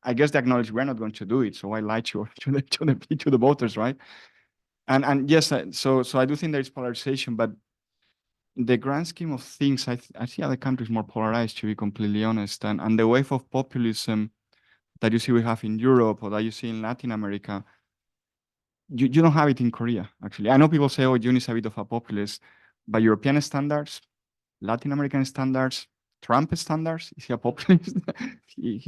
I guess they acknowledge we're not going to do it. So I lied to the voters, right? And yes, so I do think there is polarization, but in the grand scheme of things, I see other countries more polarized, to be completely honest. And the wave of populism that you see we have in Europe or that you see in Latin America, you don't have it in Korea, actually. I know people say, oh, Jun is a bit of a populist. By European standards, Latin American standards, Trump standards, is he a populist?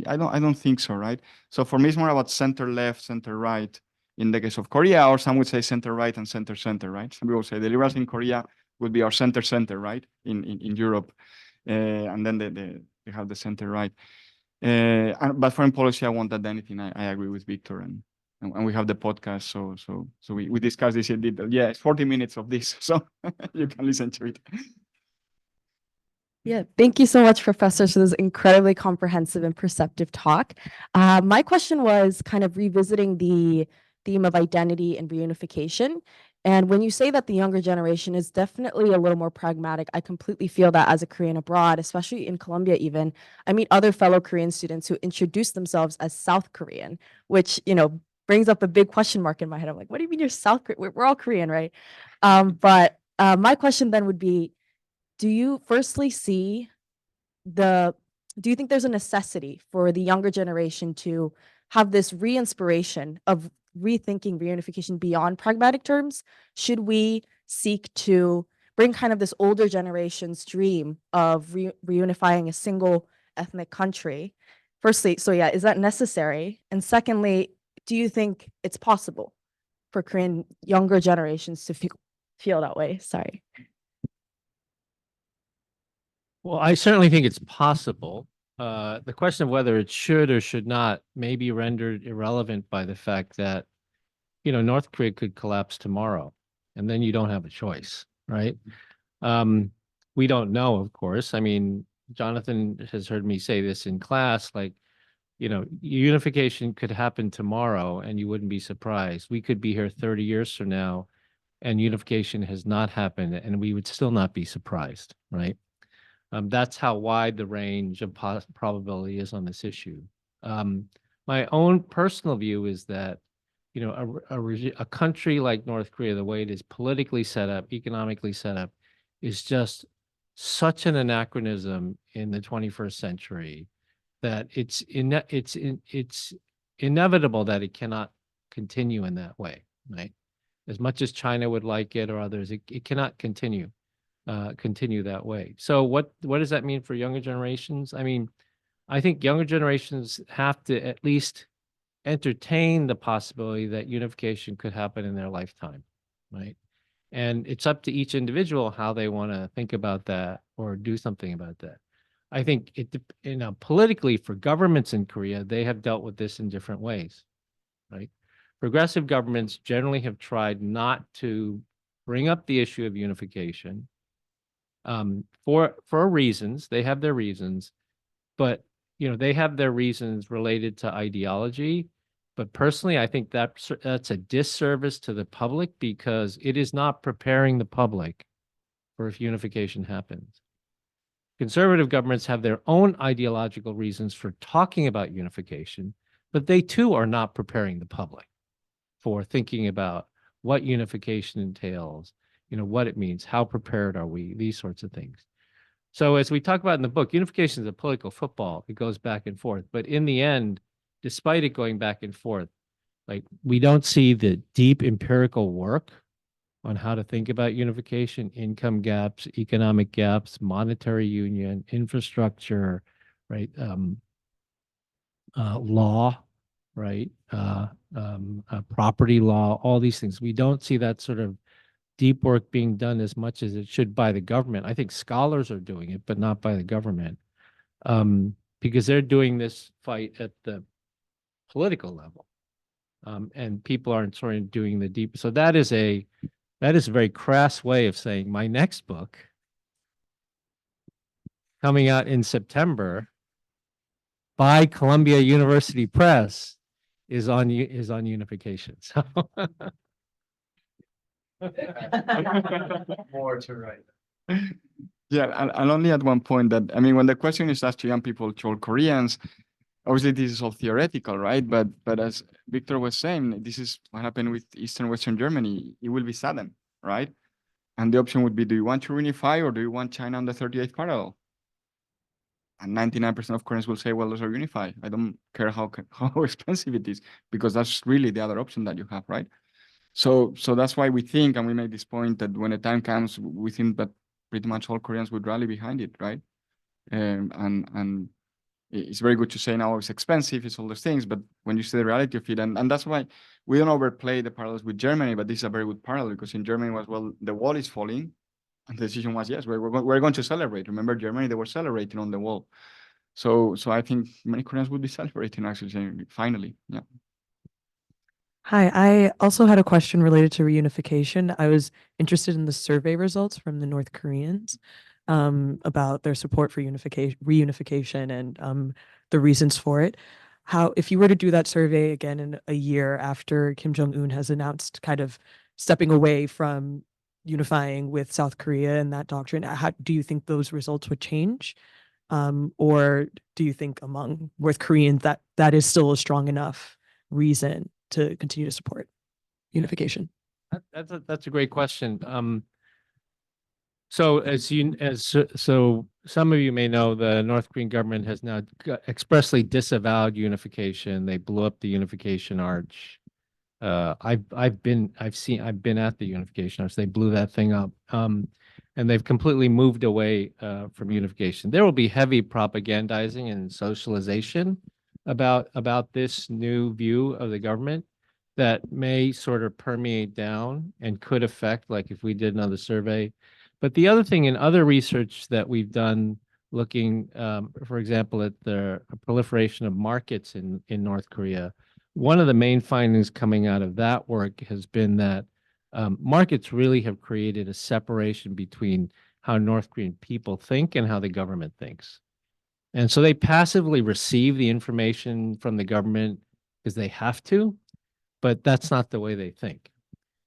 I don't think so, right? So for me, it's more about center left, center right in the case of Korea, or some would say center right and center, right? Some people say the liberals in Korea would be our center, right? In Europe. And then they have the center, right? But foreign policy, I won't add anything. I agree with Victor, and we have the podcast, so we discuss this in detail. Yeah, it's 40 minutes of this, so you can listen to it. Yeah, thank you so much, professors, for this incredibly comprehensive and perceptive talk. My question was kind of revisiting the theme of identity and reunification. And when you say that the younger generation is definitely a little more pragmatic, I completely feel that as a Korean abroad, especially in Colombia even, I meet other fellow Korean students who introduce themselves as South Korean, which, you know, brings up a big question mark in my head. I'm like, what do you mean you're South Korean? We're all Korean, right? But my question then would be, do you firstly see do you think there's a necessity for the younger generation to have this re-inspiration of rethinking reunification beyond pragmatic terms? Should we seek to bring kind of this older generation's dream of reunifying a single ethnic country? Firstly, so yeah, is that necessary? And secondly, do you think it's possible for Korean younger generations to feel that way? Sorry. Well, I certainly think it's possible. The question of whether it should or should not may be rendered irrelevant by the fact that, you know, North Korea could collapse tomorrow, and then you don't have a choice, right? We don't know, of course. I mean, Jonathan has heard me say this in class, like, you know, unification could happen tomorrow and you wouldn't be surprised. We could be here 30 years from now and unification has not happened and we would still not be surprised, right? That's how wide the range of probability is on this issue. My own personal view is that, you know, a country like North Korea, the way it is politically set up, economically set up, is just such an anachronism in the 21st century that it's inevitable that it cannot continue in that way, right? As much as China would like it or others, it cannot continue that way. So what does that mean for younger generations? I mean, I think younger generations have to at least entertain the possibility that unification could happen in their lifetime, right? And it's up to each individual how they want to think about that or do something about that. I think you know, politically for governments in Korea, they have dealt with this in different ways, right? Progressive governments generally have tried not to bring up the issue of unification for reasons. They have their reasons, but you know, they have their reasons related to ideology. But personally, I think that's a disservice to the public because it is not preparing the public for if unification happens. Conservative governments have their own ideological reasons for talking about unification, but they too are not preparing the public for thinking about what unification entails, you know, what it means, how prepared are we, these sorts of things. So as we talk about in the book, unification is a political football. It goes back and forth. But in the end, despite it going back and forth, like we don't see the deep empirical work on how to think about unification, income gaps, economic gaps, monetary union, infrastructure, right? Law, right? Property law, all these things. We don't see that sort of deep work being done as much as it should by the government. I think scholars are doing it, but not by the government, because they're doing this fight at the political level, and people aren't sort of doing the deep. So that is a very crass way of saying my next book, coming out in September by Columbia University Press, is on unification. So. More to write. Yeah, I'll only add one point that, I mean, when the question is asked to young people, to all Koreans, obviously this is all theoretical, right? But as Victor was saying, this is what happened with Eastern Western Germany. It will be sudden, right? And the option would be, do you want to reunify or do you want China on the 38th parallel? And 99% of Koreans will say, well, let's reunify. I don't care how expensive it is, because that's really the other option that you have, right? So that's why we think, and we made this point, that when the time comes, we think that pretty much all Koreans would rally behind it, right? And it's very good to say now it's expensive, it's all those things, but when you see the reality of it, and that's why we don't overplay the parallels with Germany, but this is a very good parallel, because in Germany was, well, the wall is falling, And the decision was, yes, we're going to celebrate. Remember Germany, they were celebrating on the wall. So I think many Koreans would be celebrating actually, saying, finally, yeah. Hi, I also had a question related to reunification. I was interested in the survey results from the North Koreans about their support for reunification and the reasons for it. How, if you were to do that survey again in a year after Kim Jong-un has announced kind of stepping away from unifying with South Korea and that doctrine, how do you think those results would change? Or do you think among North Koreans that that is still a strong enough reason to continue to support unification? That's a great question. So so some of you may know, the North Korean government has now expressly disavowed unification. They blew up the unification arch. I've been at the unification arch. They blew that thing up. And they've completely moved away from unification. There will be heavy propagandizing and socialization about this new view of the government that may sort of permeate down and could affect, like if we did another survey. But the other thing in other research that we've done, looking, for example, at the proliferation of markets in North Korea, one of the main findings coming out of that work has been that markets really have created a separation between how North Korean people think and how the government thinks. And so they passively receive the information from the government because they have to, but that's not the way they think.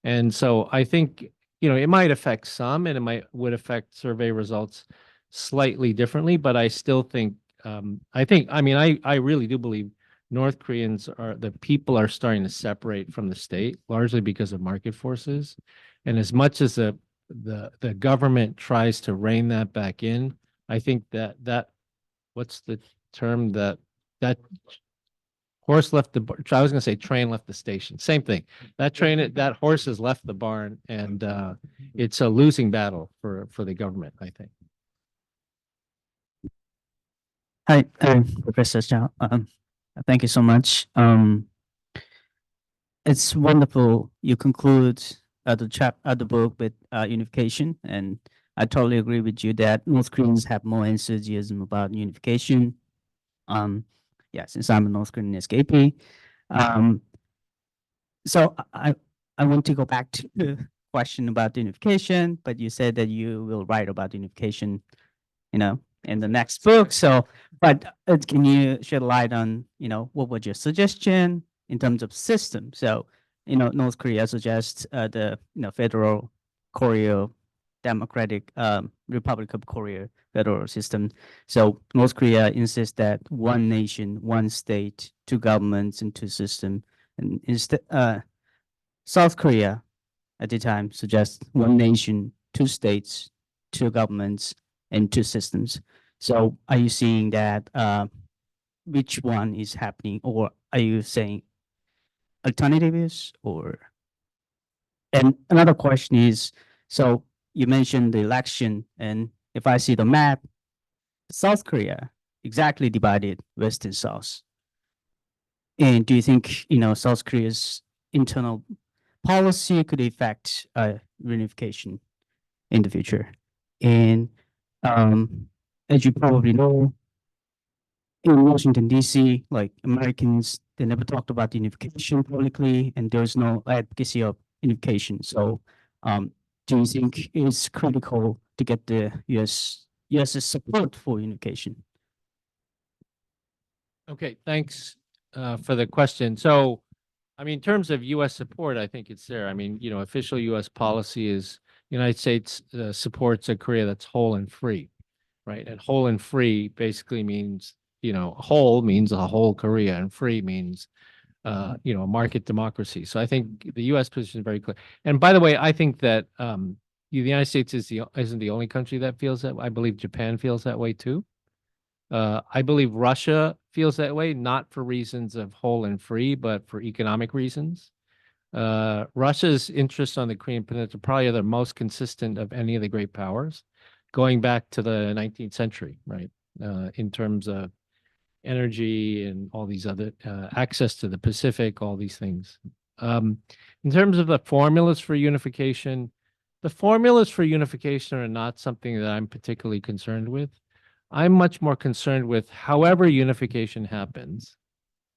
And so I think, you know, it might affect some and would affect survey results slightly differently, but I still think, I really do believe North Koreans the people are starting to separate from the state, largely because of market forces. And as much as the government tries to rein that back in, I think that what's the term, that horse left the, I was going to say train left the station. Same thing. That horse has left the barn, and it's a losing battle for the government, I think. Hi, Professor Zhao. Thank you so much. It's wonderful you conclude the book with unification, and I totally agree with you that North Koreans have more enthusiasm about unification. Yeah, since I'm a North Korean escapee. So I want to go back to the question about unification, but you said that you will write about unification, you know, in the next book. So, but can you shed light on, you know, what was your suggestion in terms of system? So, you know, North Korea suggests the, you know, Federal Korea Democratic Republic of Korea federal system. So North Korea insists that one nation, one state, two governments, and two systems. And instead, South Korea at the time suggests one nation, two states, two governments, and two systems. So are you seeing that which one is happening, or are you saying alternatives? Or, and another question is, so you mentioned the election, and if I see the map, South Korea exactly divided West and South. And do you think, you know, South Korea's internal policy could affect reunification in the future? And as you probably know, in Washington, D.C., like Americans, they never talked about unification publicly, and there's no advocacy of unification. So do you think it's critical to get the US's support for unification? Okay, thanks for the question. So, I mean, in terms of U.S. support, I think it's there. I mean, you know, official U.S. policy is United States supports a Korea that's whole and free, right? And whole and free basically means, you know, whole means a whole Korea, and free means, you know, a market democracy. So I think the U.S. position is very clear. And by the way, I think that the United States isn't the only country that feels that way. I believe Japan feels that way too. I believe Russia feels that way, not for reasons of whole and free, but for economic reasons. Russia's interests on the Korean Peninsula probably are the most consistent of any of the great powers, going back to the 19th century, right? In terms of energy and all these other access to the Pacific, all these things. In terms of the formulas for unification, the formulas for unification are not something that I'm particularly concerned with. I'm much more concerned with however unification happens.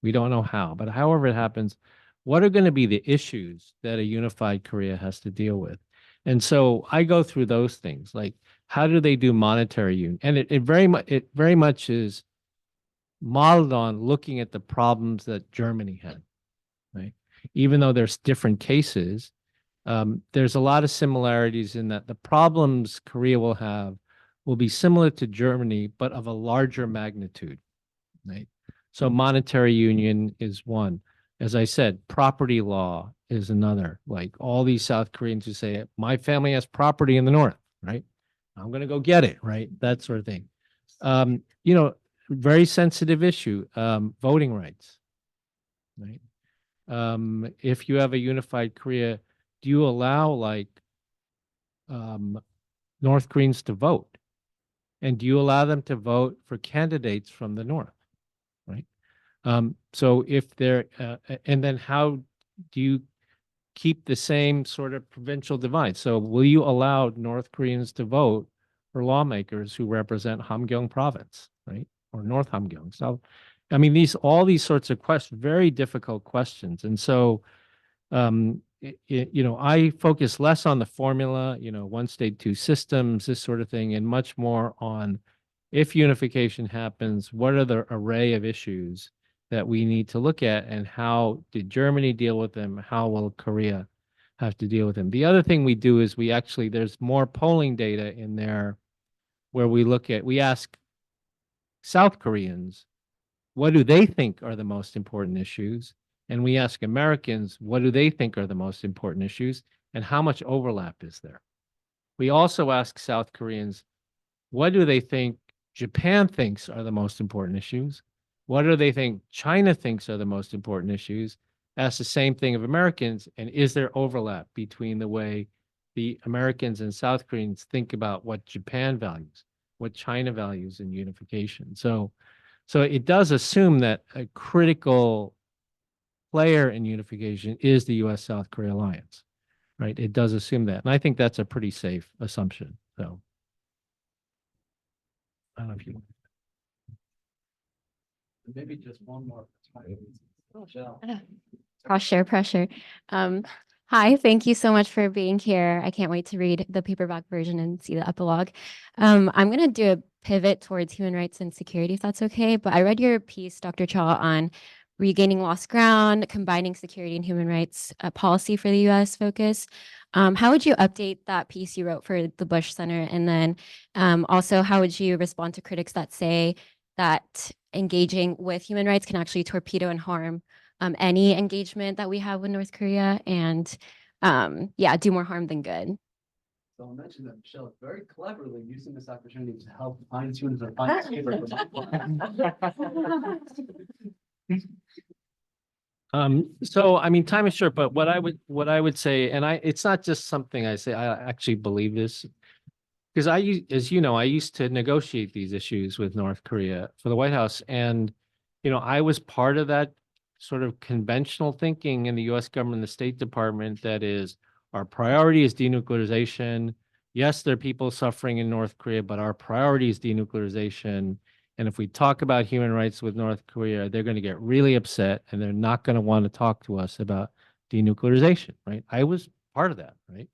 We don't know how, but however it happens, what are going to be the issues that a unified Korea has to deal with? And so I go through those things, like how do they do monetary union? And it very much is modeled on looking at the problems that Germany had, right? Even though there's different cases, there's a lot of similarities in that the problems Korea will have will be similar to Germany, but of a larger magnitude, right? So monetary union is one. As I said, property law is another. Like all these South Koreans who say, my family has property in the North, right? I'm going to go get it, right? That sort of thing. You know, very sensitive issue, voting rights, right? If you have a unified Korea, do you allow like North Koreans to vote? And do you allow them to vote for candidates from the North, right? So if they're, and then how do you keep the same sort of provincial divide? So will you allow North Koreans to vote for lawmakers who represent Hamgyong province, right? Or North Hamgyong? So, I mean, all these sorts of questions, very difficult questions. And so, you know, I focus less on the formula, you know, one state, two systems, this sort of thing, and much more on if unification happens, what are the array of issues that we need to look at, and how did Germany deal with them? How will Korea have to deal with them? The other thing we do is there's more polling data in there where we ask South Koreans, what do they think are the most important issues? And we ask Americans, what do they think are the most important issues? And how much overlap is there? We also ask South Koreans, what do they think Japan thinks are the most important issues? What do they think China thinks are the most important issues? Ask the same thing of Americans. And is there overlap between the way the Americans and South Koreans think about what Japan values, what China values in unification? So it does assume that a critical player in unification is the U.S.-South Korea alliance, right? It does assume that. And I think that's a pretty safe assumption. So I don't know if you want. Maybe just one more. Pressure. Hi, thank you so much for being here. I can't wait to read the paperback version and see the epilogue. I'm going to do a pivot towards human rights and security, if that's okay. But I read your piece, Dr. Cha, on regaining lost ground, combining security and human rights policy for the U.S. focus. How would you update that piece you wrote for the Bush Center? And then also, how would you respond to critics that say that engaging with human rights can actually torpedo and harm any engagement that we have with North Korea, and do more harm than good? So I'll mention that Michelle is very cleverly using this opportunity to help fine tune her final paper. So I mean, time is short, but what I would say, and it's not just something I say, I actually believe this, because as you know, I used to negotiate these issues with North Korea for the White House, and you know, I was part of that sort of conventional thinking in the U.S. government, the State Department, that is, our priority is denuclearization. Yes, there are people suffering in North Korea, but our priority is denuclearization. And if we talk about human rights with North Korea, they're going to get really upset, and they're not going to want to talk to us about denuclearization, right? I was part of that, right?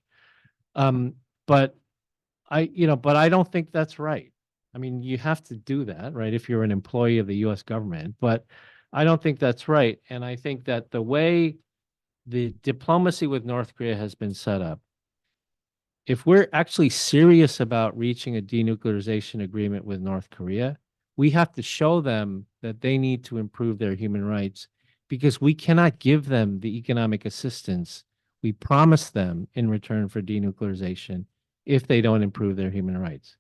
But I don't think that's right. I mean, you have to do that, right, if you're an employee of the U.S. government, but I don't think that's right. And I think that the way the diplomacy with North Korea has been set up, if we're actually serious about reaching a denuclearization agreement with North Korea, we have to show them that they need to improve their human rights, because we cannot give them the economic assistance we promised them in return for denuclearization if they don't improve their human rights.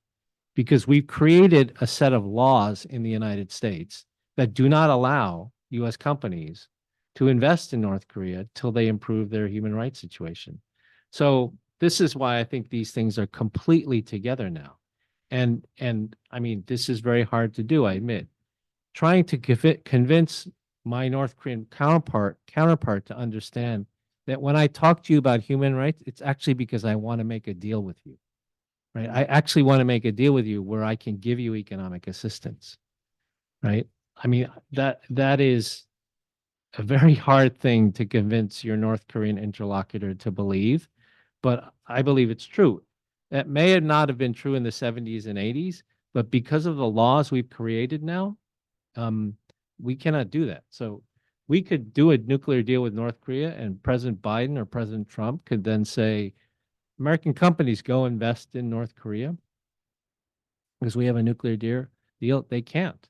Because we've created a set of laws in the United States that do not allow U.S. companies to invest in North Korea till they improve their human rights situation. So this is why I think these things are completely together now. And I mean, this is very hard to do, I admit. Trying to convince my North Korean counterpart to understand that when I talk to you about human rights, it's actually because I want to make a deal with you, right? I actually want to make a deal with you where I can give you economic assistance, right? I mean, that is a very hard thing to convince your North Korean interlocutor to believe, but I believe it's true. That may not have been true in the 70s and 80s, but because of the laws we've created now, we cannot do that. So we could do a nuclear deal with North Korea, and President Biden or President Trump could then say, American companies go invest in North Korea because we have a nuclear deal. They can't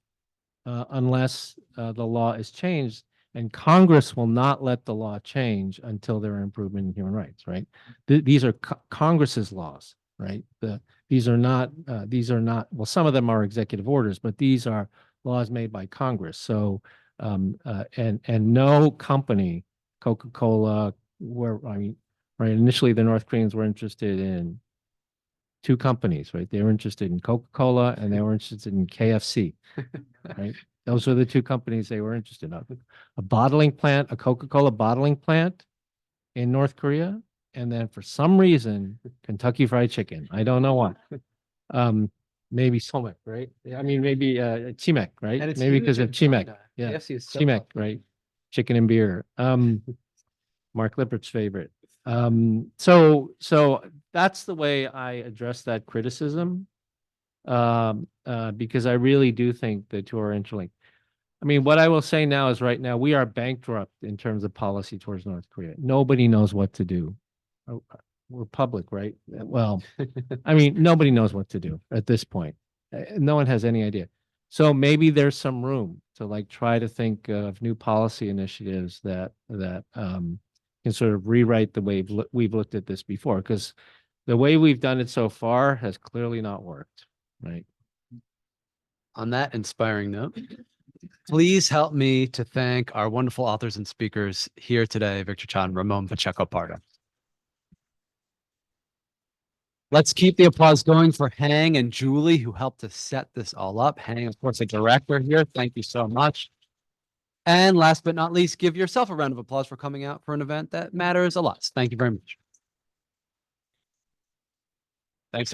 unless the law is changed, and Congress will not let the law change until there are improvement in human rights, right? These are Congress's laws, right? These are not, well, some of them are executive orders, but these are laws made by Congress. So, and no company, Coca-Cola, right, initially the North Koreans were interested in two companies, right? They were interested in Coca-Cola and they were interested in KFC, right? Those are the two companies they were interested in. A bottling plant, a Coca-Cola bottling plant in North Korea, and then for some reason, Kentucky Fried Chicken. I don't know why. Maybe Somek, right? I mean, maybe Chimek, right? And it's Maybe because huge of in Chimek. China. Yeah, KFC is so Chimek, popular. right? Chicken and beer. Mark Lippert's favorite. So that's the way I address that criticism. Because I really do think the two are interlinked. I mean, what I will say now is right now we are bankrupt in terms of policy towards North Korea. Nobody knows what to do. We're public, right? Well, I mean, nobody knows what to do at this point. No one has any idea. So maybe there's some room to like try to think of new policy initiatives that can sort of rewrite the way we've looked at this before, because the way we've done it so far has clearly not worked, right? On that inspiring note, please help me to thank our wonderful authors and speakers here today, Victor Chan, Ramon Pacheco Pardo. Let's keep the applause going for Hang and Julie, who helped to set this all up. Hang, of course, a director here. Thank you so much. And last but not least, give yourself a round of applause for coming out for an event that matters a lot. Thank you very much. Thanks, everyone.